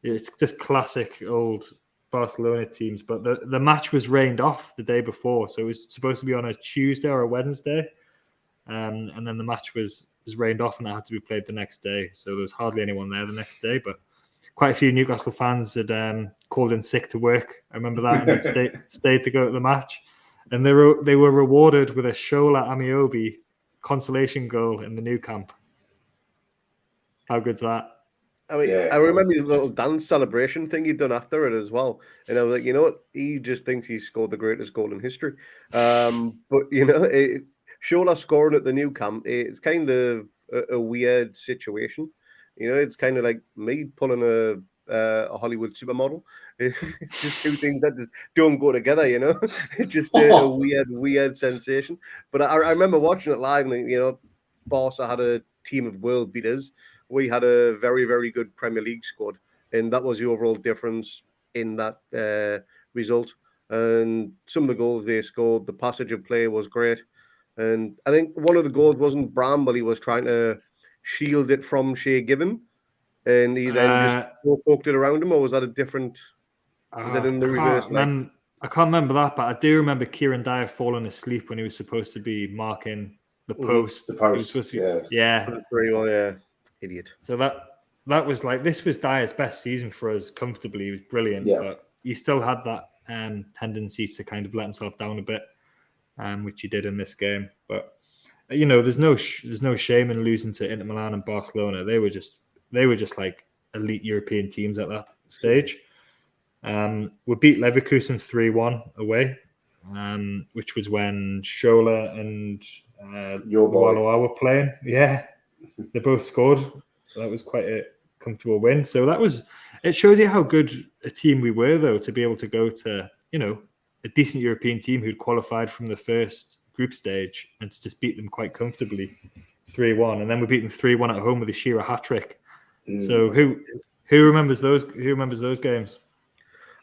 It's just classic old Barcelona teams. But the match was rained off the day before. So it was supposed to be on a Tuesday or a Wednesday. And then the match was rained off and it had to be played the next day. So there was hardly anyone there the next day. But quite a few Newcastle fans had called in sick to work. I remember that, and stayed to go to the match. And they were rewarded with a Shola Amiobi consolation goal in the new camp. How good's that?
I mean, I remember his little dance celebration thing he'd done after it as well. And I was like, you know what? He just thinks he's scored the greatest goal in history. But, you know, Shola scoring at the new camp, it's kind of a weird situation. You know, it's kind of like me pulling a Hollywood supermodel. It's just two things that just don't go together, you know. It's just a weird sensation. But I remember watching it live, and you know, Barca had a team of world beaters. We had a very, very good Premier League squad, and that was the overall difference in that result. And some of the goals they scored, the passage of play was great. And I think one of the goals wasn't Bramble; he was trying to shield it from Shea Given, and he then just poked it around him, or was that a different? Was that in the reverse?
I can't remember that, but I do remember Kieran Dyer falling asleep when he was supposed to be marking the post.
The post,
he was supposed to be, yeah.
For the 3-1, yeah, idiot.
So that was like, this was Dyer's best season for us comfortably. He was brilliant, but he still had that tendency to kind of let himself down a bit, which he did in this game. But you know, there's no shame in losing to Inter Milan and Barcelona. They were just like elite European teams at that stage. We beat Leverkusen 3-1 away, which was when Shola and Lualoa were playing. Yeah, they both scored. That was quite a comfortable win. So it shows you how good a team we were, though, to be able to go to, you know, a decent European team who'd qualified from the first group stage and to just beat them quite comfortably 3-1. And then we beat them 3-1 at home with a Shearer hat-trick. So who remembers those games?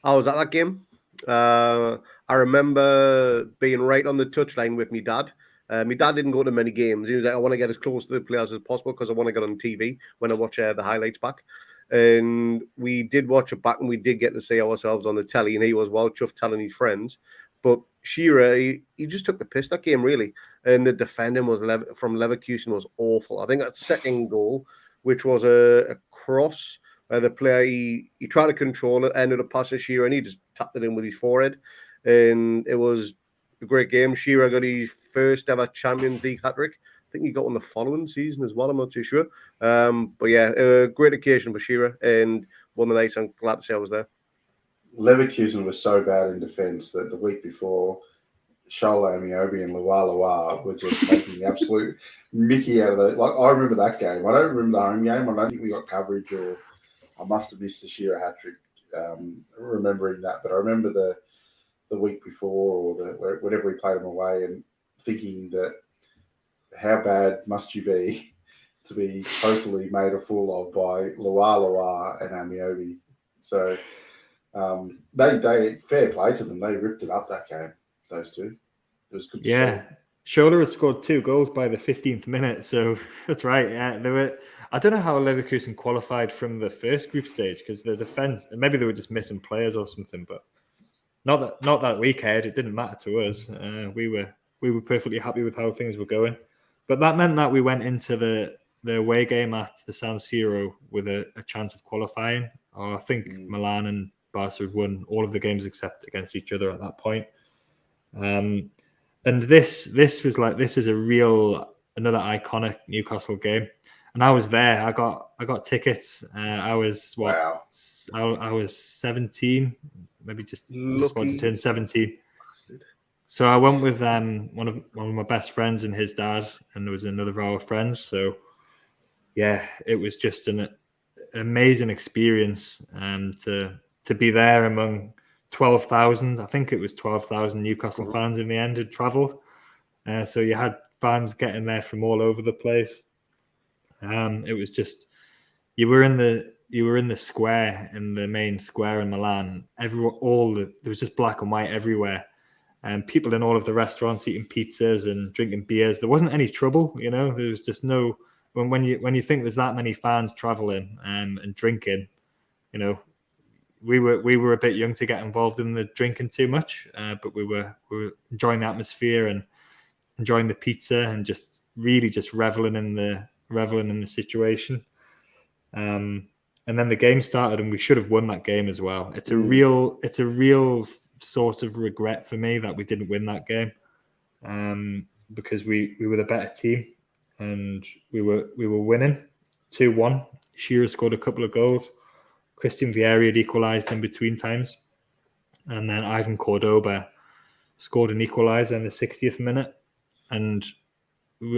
I was at that game. I remember being right on the touchline with my dad. My dad didn't go to many games. He was like, I want to get as close to the players as possible because I want to get on TV when I watch the highlights back. And we did watch it back, and we did get to see ourselves on the telly, and he was well chuffed telling his friends. But Shearer, he just took the piss that game, really. And the defending from Leverkusen was awful. I think that second goal, which was a cross, the player, he tried to control it, ended up passing Shearer, and he just tapped it in with his forehead. And it was a great game. Shearer got his first ever Champions League hat-trick. I think he got one the following season as well. I'm not too sure. But yeah, a great occasion for Shearer, and one of the nights I'm glad to say I was there.
Leverkusen was so bad in defence that the week before, Shola Amiobi and Lualoa were just taking the absolute mickey out of it. Like, I remember that game. I don't remember the home game. I don't think we got coverage, or I must have missed the Shearer hat-trick, remembering that. But I remember the week before, or whenever he played them away, and thinking that how bad must you be to be totally made a fool of by Lualoa and Amiobi. So they fair play to them. They ripped it up that game, those two. It was good to see.
Shola had scored 2 goals by the 15th minute, so that's right. Yeah, I don't know how Leverkusen qualified from the first group stage, because the defense, maybe they were just missing players or something, but not that we cared. It didn't matter to us. We were perfectly happy with how things were going. But that meant that we went into the away game at the San Siro with a chance of qualifying. I think Milan and Barca had won all of the games except against each other at that point. And this was like, this is another iconic Newcastle game. And I was there. I got tickets. I was
Wow.
I was 17, maybe just about to turn 17.
Bastard.
So I went with one of my best friends and his dad, and there was another of our friends. So yeah, it was just an amazing experience to be there among 12,000. I think it was 12,000 Newcastle fans in the end had travelled. So you had fans getting there from all over the place. It was just, you were in the square, in the main square in Milan. There was just black and white everywhere, and people in all of the restaurants eating pizzas and drinking beers. There wasn't any trouble, there was just no. When you think there's that many fans traveling and drinking, we were a bit young to get involved in the drinking too much, but we were enjoying the atmosphere and enjoying the pizza and just really just reveling in the situation. And then the game started, and we should have won that game as well. It's a real source of regret for me that we didn't win that game, because we were the better team, and we were winning 2-1. Shearer scored a couple of goals. Christian Vieri had equalised in between times, and then Ivan Cordoba scored an equaliser in the 60th minute. And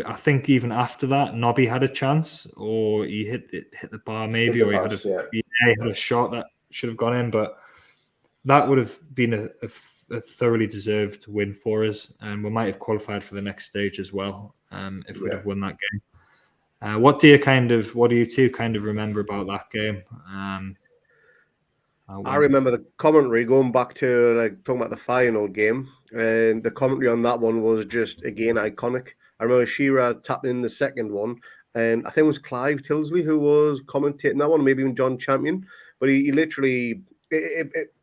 I think even after that, Nobby had a chance, or he hit the bar maybe, or he had a shot that should have gone in. But that would have been a thoroughly deserved win for us, and we might have qualified for the next stage as well if we'd have won that game. What do you two kind of remember about that game?
I remember the commentary going back to talking about the final game, and the commentary on that one was just again iconic. I remember Shearer tapping in the second one, and I think it was Clive Tilsley who was commentating that one, maybe even John Champion. But he literally,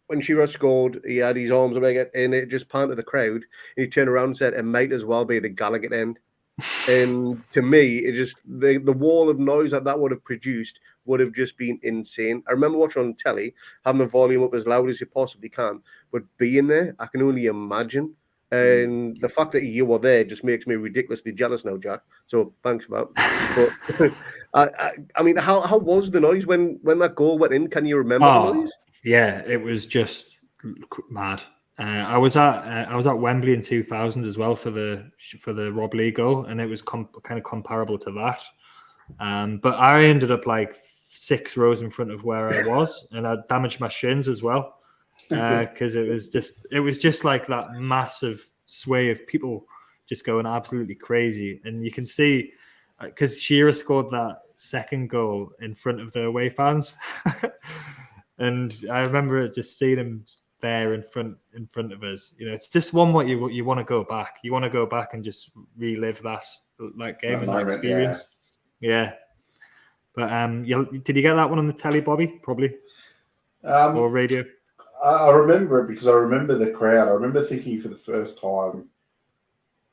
when Shearer scored, he had his arms up and it just panned to the crowd. And he turned around and said, "It might as well be the Gallagher end." And to me, it just the wall of noise that would have produced would have just been insane. I remember watching on telly, having the volume up as loud as you possibly can, but being there, I can only imagine. And the fact that you were there just makes me ridiculously jealous now, Jack. So thanks for that. But I mean, how was the noise when that goal went in? Can you remember the noise?
Yeah, it was just mad. I was at Wembley in 2000 as well for the Rob Lee goal, and it was kind of comparable to that. But I ended up like 6 rows in front of where I was, and I damaged my shins as well, because it was just like that massive sway of people just going absolutely crazy. And you can see, because Shearer scored that second goal in front of the away fans, and I remember just seeing him there in front of us. It's just one what you want to go back. You want to go back and just relive that game and that experience. Yeah. But did you get that one on the telly, Bobby? Probably. Or radio?
I remember it because I remember the crowd. I remember thinking for the first time,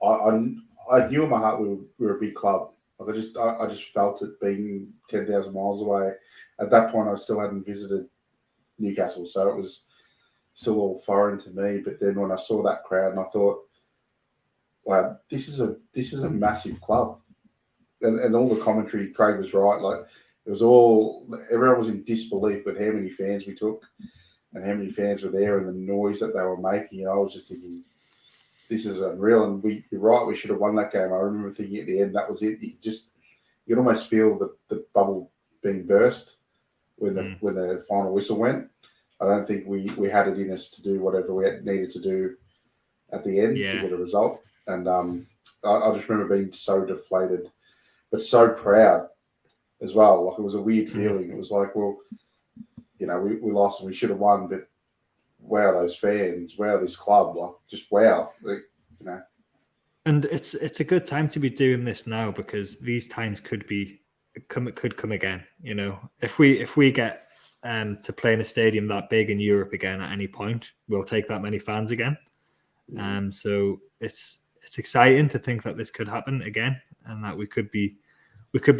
I knew in my heart we were a big club. Like I just felt it being 10,000 miles away. At that point, I still hadn't visited Newcastle, so it was still all foreign to me. But then when I saw that crowd, and I thought, wow, this is a massive club. And all the commentary, Craig was right. Like it was everyone was in disbelief with how many fans we took and how many fans were there and the noise that they were making. And I was just thinking, this is unreal. And you're right, we should have won that game. I remember thinking at the end, that was it. You could almost feel the bubble being burst when the final whistle went. I don't think we had it in us to do whatever we needed to do at the end to get a result. And I just remember being so deflated, but so proud as well. Like it was a weird feeling. It was like, well, we lost and we should have won, but wow, those fans, wow, this club, like just wow,
And it's a good time to be doing this now, because these times could be could come again. If we get to play in a stadium that big in Europe again at any point, we'll take that many fans again. So it's exciting to think that this could happen again, and that we could be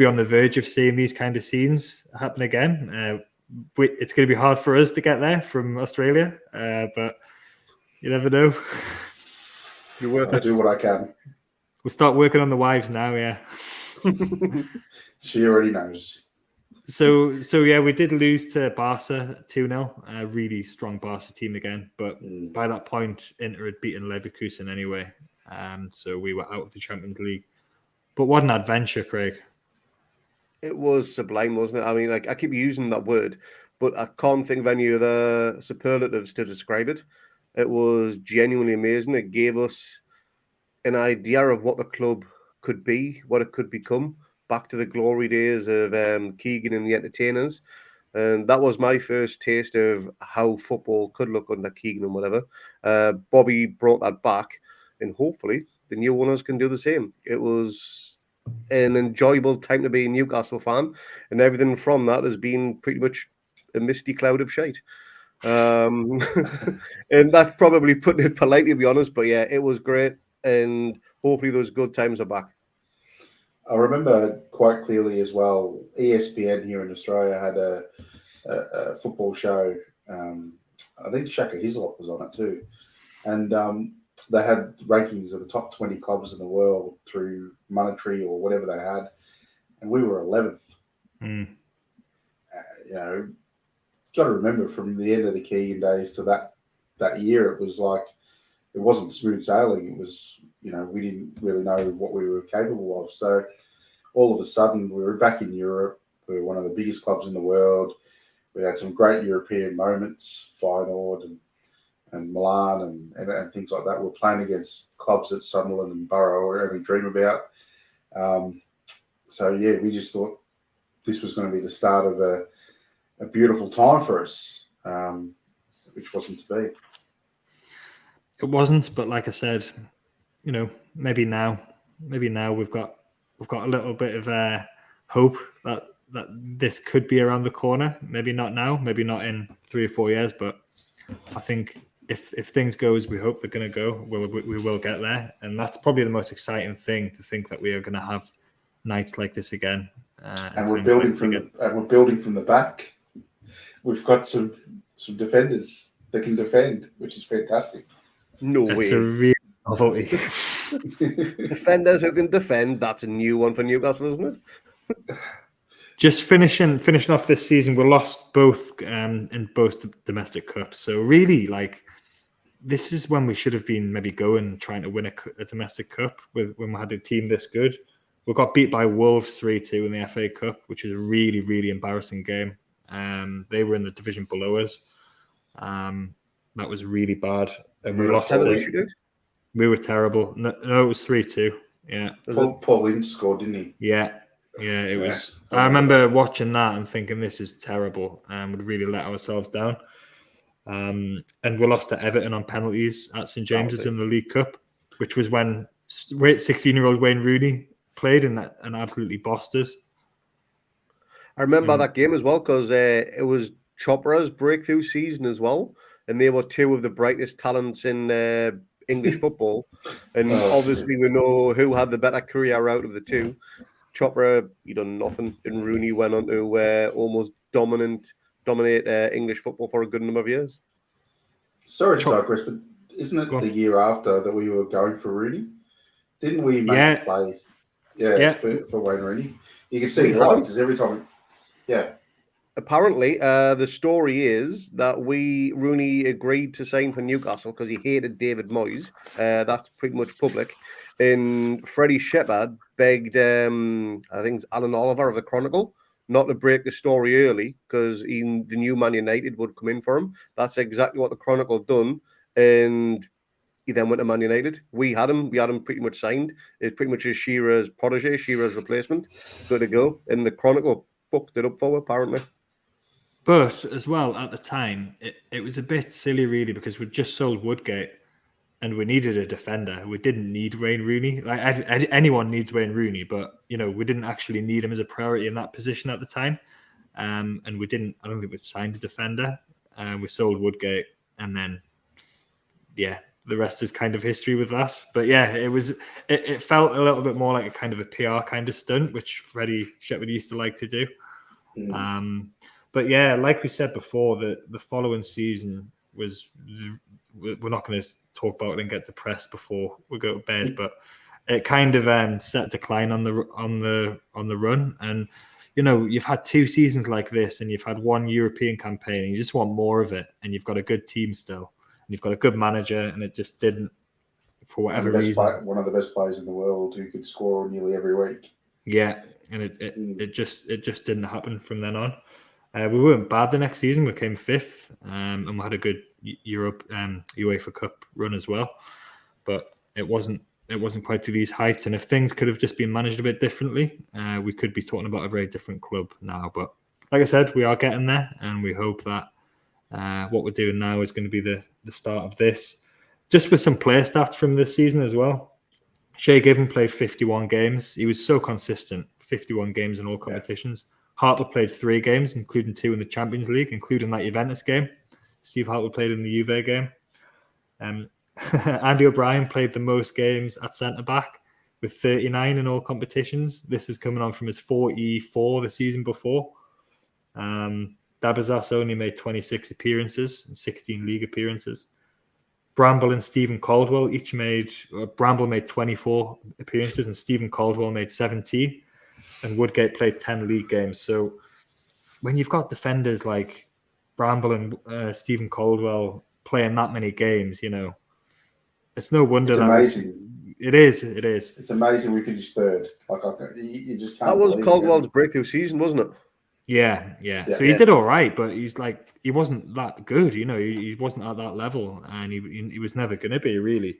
on the verge of seeing these kind of scenes happen again. It's going to be hard for us to get there from Australia, but you never know.
You're worth
I'll
it.
do what I can.
We'll start working on the wives now, yeah.
She already knows.
So yeah, we did lose to Barca 2-0. A really strong Barca team again, but by that point, Inter had beaten Leverkusen anyway. So we were out of the Champions League. But what an adventure, Craig.
It was sublime, wasn't it? I mean, like, I keep using that word, but I can't think of any other superlatives to describe it. It was genuinely amazing. It gave us an idea of what the club could be, what it could become, back to the glory days of Keegan and the Entertainers. And that was my first taste of how football could look under Keegan and whatever. Bobby brought that back, and hopefully the new owners can do the same. It was an enjoyable time to be a Newcastle fan, and everything from that has been pretty much a misty cloud of shite. And that's probably putting it politely, to be honest. But yeah, it was great, and hopefully those good times are back.
I remember quite clearly as well, ESPN here in Australia had a football show. I think Shaka Hislop was on it too. And they had rankings of the top 20 clubs in the world through monetary or whatever they had. And we were 11th. You've got to remember, from the end of the Keegan days to that year, it was like, it wasn't smooth sailing. It was, we didn't really know what we were capable of. So all of a sudden, we were back in Europe. We were one of the biggest clubs in the world. We had some great European moments, Feyenoord and Milan and things like that. We're playing against clubs at Sunderland and Borough we only dream about. So yeah, we just thought this was going to be the start of a beautiful time for us, which wasn't to be.
It wasn't, but like I said, maybe now we've got a little bit of hope that this could be around the corner. Maybe not now, maybe not in 3 or 4 years, but I think if things go as we hope they're going to go, we will get there, and that's probably the most exciting thing, to think that we are going to have nights like this again.
And we're building from the back. We've got some defenders that can defend, which is fantastic.
No way.
It's a real novelty.
Defenders who can defend, that's a new one for Newcastle, isn't it?
Just finishing off this season, we lost both in both domestic cups. So really, this is when we should have been maybe trying to win a domestic cup when we had a team this good. We got beat by Wolves 3-2 in the FA Cup, which is a really, really embarrassing game. They were in the division below us. That was really bad. And we lost it. We were terrible. No, it was 3-2. Yeah.
Paul Lynch scored, didn't he?
Yeah. Yeah, it was. I remember watching that and thinking, this is terrible, and we'd really let ourselves down. And we lost to Everton on penalties at St James's in the League Cup, which was when 16-year-old Wayne Rooney played and absolutely bossed us.
I remember that game as well, because it was Chopra's breakthrough season as well, and they were two of the brightest talents in English football. And obviously we know who had the better career out of the two. Chopra, he done nothing, and Rooney went on to almost dominate English football for a good number of years.
Sorry to digress, but isn't it the year after that we were going for Rooney? Didn't we make a play? Yeah, for Wayne Rooney. You can see why, because every time,
Apparently, the story is that Rooney agreed to sign for Newcastle because he hated David Moyes. That's pretty much public. And Freddie Shepherd begged, I think it's Alan Oliver of the Chronicle, not to break the story early because the new Man United would come in for him. That's exactly what the Chronicle done. And he then went to Man United. We had him pretty much signed. It's pretty much his Shearer's protege, Shearer's replacement. Good to go. And the Chronicle booked it up for, apparently.
But as well, at the time, it was a bit silly, really, because we'd just sold Woodgate. and we needed a defender. We didn't need Wayne Rooney. Like anyone needs Wayne Rooney, but we didn't actually need him as a priority in that position at the time. And we didn't. I don't think we signed a defender. We sold Woodgate, and then the rest is kind of history with that. But it felt a little bit more like a kind of a PR kind of stunt, which Freddie Shepherd used to like to do. But like we said before, the following season was. We're not going to talk about it and get depressed before we go to bed, but it kind of set decline on the run. And you've had 2 seasons like this, and you've had 1 European campaign, and you just want more of it. And you've got a good team still, and you've got a good manager, and it just didn't, for whatever reason.
One of the best players in the world who could score nearly every week.
Yeah, and it just didn't happen from then on. We weren't bad the next season. We came 5th, and we had a good UEFA Cup run as well. But it wasn't quite to these heights. And if things could have just been managed a bit differently, we could be talking about a very different club now. But like I said, we are getting there, and we hope that what we're doing now is going to be the start of this. Just with some player stats from this season as well. Shay Given played 51 games. He was so consistent, 51 games in all competitions. Hartlepool played 3 games, including 2 in the Champions League, including that Juventus game. Steve Hartlepool played in the Juve game. Andy O'Brien played the most games at centre-back with 39 in all competitions. This is coming on from his 44 the season before. Dabazas only made 26 appearances and 16 league appearances. Bramble and Stephen Caldwell Bramble made 24 appearances and Stephen Caldwell made 17. And Woodgate played 10 league games. So when you've got defenders like Bramble and Stephen Caldwell playing that many games, it's no wonder
it's amazing.
It is.
It's amazing we finished 3rd. You just can't.
That was Caldwell's breakthrough season, wasn't it?
Yeah. So he did all right, but he wasn't that good. He wasn't at that level, and he was never going to be really.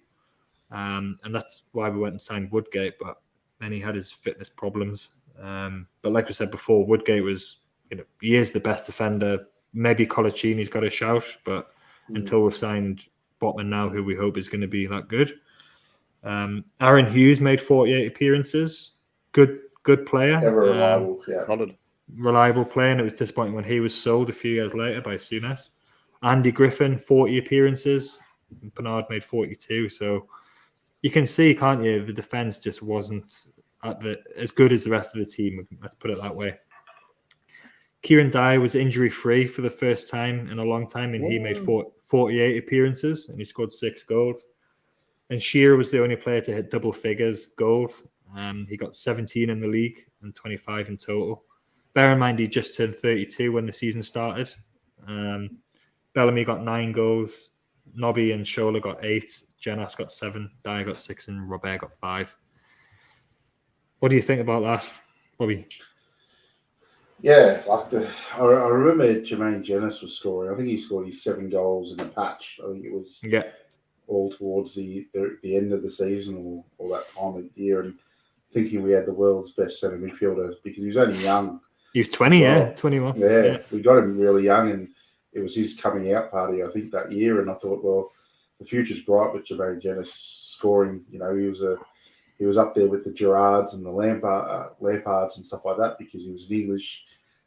And that's why we went and signed Woodgate, but then he had his fitness problems. But like I said before, Woodgate was, he is the best defender. Maybe Colaccini's got a shout, but until we've signed Botman now, who we hope is going to be that good. Aaron Hughes made 48 appearances. Good player.
Ever reliable,
Reliable player, and it was disappointing when he was sold a few years later by Souness. Andy Griffin, 40 appearances. Bernard made 42. So you can see, can't you, the defence just wasn't as good as the rest of the team. Let's put it that way. Kieran Dyer was injury-free for the first time in a long time, and he made 48 appearances, and he scored 6 goals. And Shearer was the only player to hit double figures goals. He got 17 in the league and 25 in total. Bear in mind, he just turned 32 when the season started. Bellamy got 9 goals. Nobby and Shola got 8. Jenas got 7. Dyer got 6, and Robert got 5. What do you think about that, Bobby?
Yeah, I remember Jermaine Jennings was scoring. I think he scored his 7 goals in a patch. I think it was all towards the end of the season or that time of the year, and thinking we had the world's best centre midfielder because he was only young.
He was 20, 21.
Yeah, we got him really young, and it was his coming out party, I think, that year. And I thought, well, the future's bright with Jermaine Jennings scoring. He was up there with the Gerrards and the Lampards and stuff like that because he was an English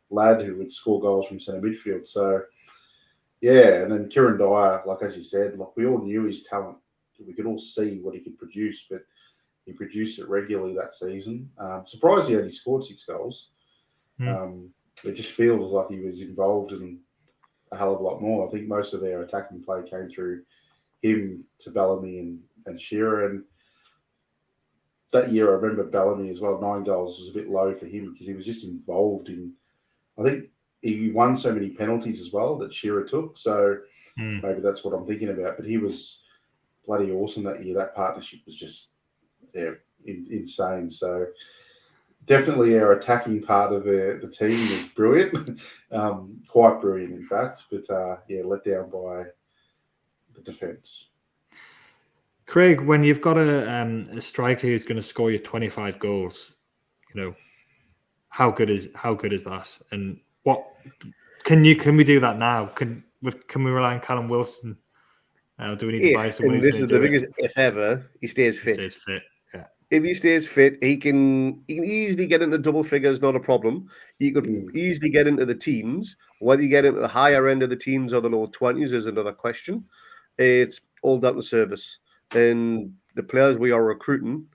lad who would score goals from centre midfield. So, yeah, and then Kieran Dyer, as you said, we all knew his talent. We could all see what he could produce, but he produced it regularly that season. Surprised he only scored 6 goals. It just feels like he was involved in a hell of a lot more. I think most of their attacking play came through him to Bellamy and Shearer. And that year, I remember Bellamy as well, 9 goals was a bit low for him because he was just involved in, I think he won so many penalties as well that Shearer took. So maybe that's what I'm thinking about. But he was bloody awesome that year. That partnership was just insane. So definitely our attacking part of the team is brilliant. Quite brilliant, in fact. But, let down by the defence.
Craig, when you've got a striker who's going to score you 25 goals, how good is that? And what can we do that now? Can we rely on Callum Wilson Do we need to buy someone
and
who's
this
going
is
to
the
do it?
biggest if ever, he stays
He
fit.
stays fit. Yeah.
If he stays fit, he can easily get into double figures, not a problem. He could easily get into the teens. Whether you get into the higher end of the teens or the low 20s is another question. It's all down to service. And the players we are recruiting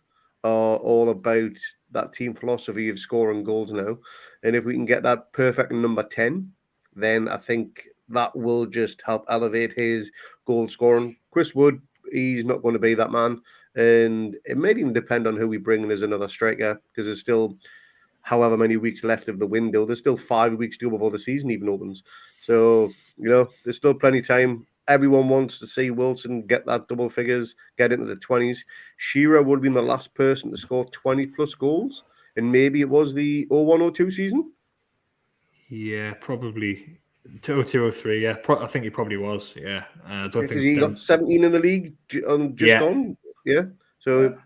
are all about that team philosophy of scoring goals now. And if we can get that perfect number 10, then I think that will just help elevate his goal scoring. Chris Wood, he's not going to be that man. And it may even depend on who we bring in as another striker, because there's still however many weeks left of the window. There's still 5 weeks to go before the season even opens. So, there's still plenty of time. Everyone wants to see Wilson get that double figures, get into the 20s. Shearer would have been the last person to score 20-plus goals, and maybe it was the 01-02 season.
Yeah, probably 02-03. Yeah, I think he probably was. Yeah, I don't think
he got 17 in the league just gone. Yeah, so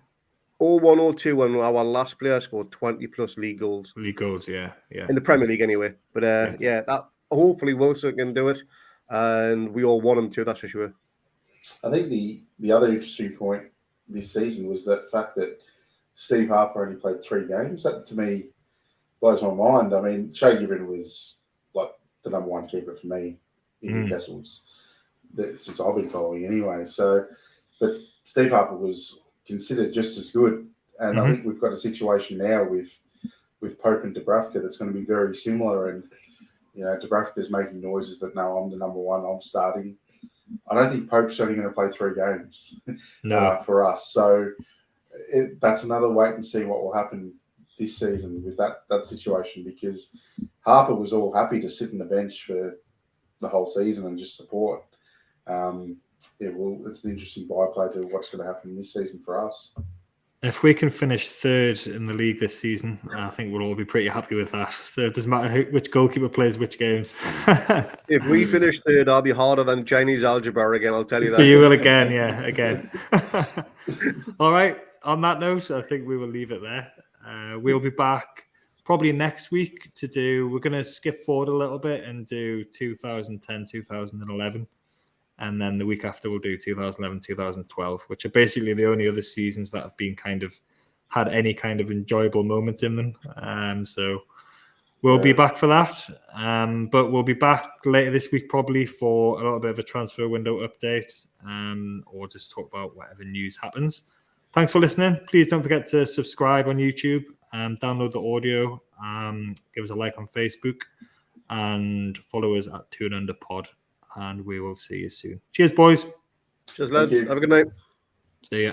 01-02 when our last player scored 20-plus league goals.
League goals, yeah.
In the Premier League anyway. But that hopefully Wilson can do it, and we all want him to, that's for sure.
I think the other interesting point this season was that fact that Steve Harper only played 3 games. That, to me, blows my mind. I mean, Shay Given was like the number 1 keeper for me in Newcastle since I've been following anyway. So, but Steve Harper was considered just as good. And I think we've got a situation now with Pope and Dubravka that's going to be very similar. And, Dubravka's making noises that, no, I'm the number 1, I'm starting. I don't think Pope's only going to play 3 games for us. So that's another wait and see what will happen this season with that situation, because Harper was all happy to sit on the bench for the whole season and just support. It's an interesting byplay to what's going to happen this season for us.
If we can finish 3rd in the league this season, I think we'll all be pretty happy with that. So it doesn't matter which goalkeeper plays which games.
If we finish 3rd, I'll be harder than Chinese algebra again, I'll tell you that.
You will again, yeah, again. All right, on that note, I think we will leave it there. We'll be back probably next week we're going to skip forward a little bit and do 2010, 2011. And then the week after we'll do 2011, 2012, which are basically the only other seasons that have been had any kind of enjoyable moments in them. So we'll be back for that. But we'll be back later this week probably for a little bit of a transfer window update, or just talk about whatever news happens. Thanks for listening. Please don't forget to subscribe on YouTube, download the audio, give us a like on Facebook, and follow us at 2 and Under Pod. And we will see you soon. Cheers, boys.
Cheers, lads. Have a good night.
See ya.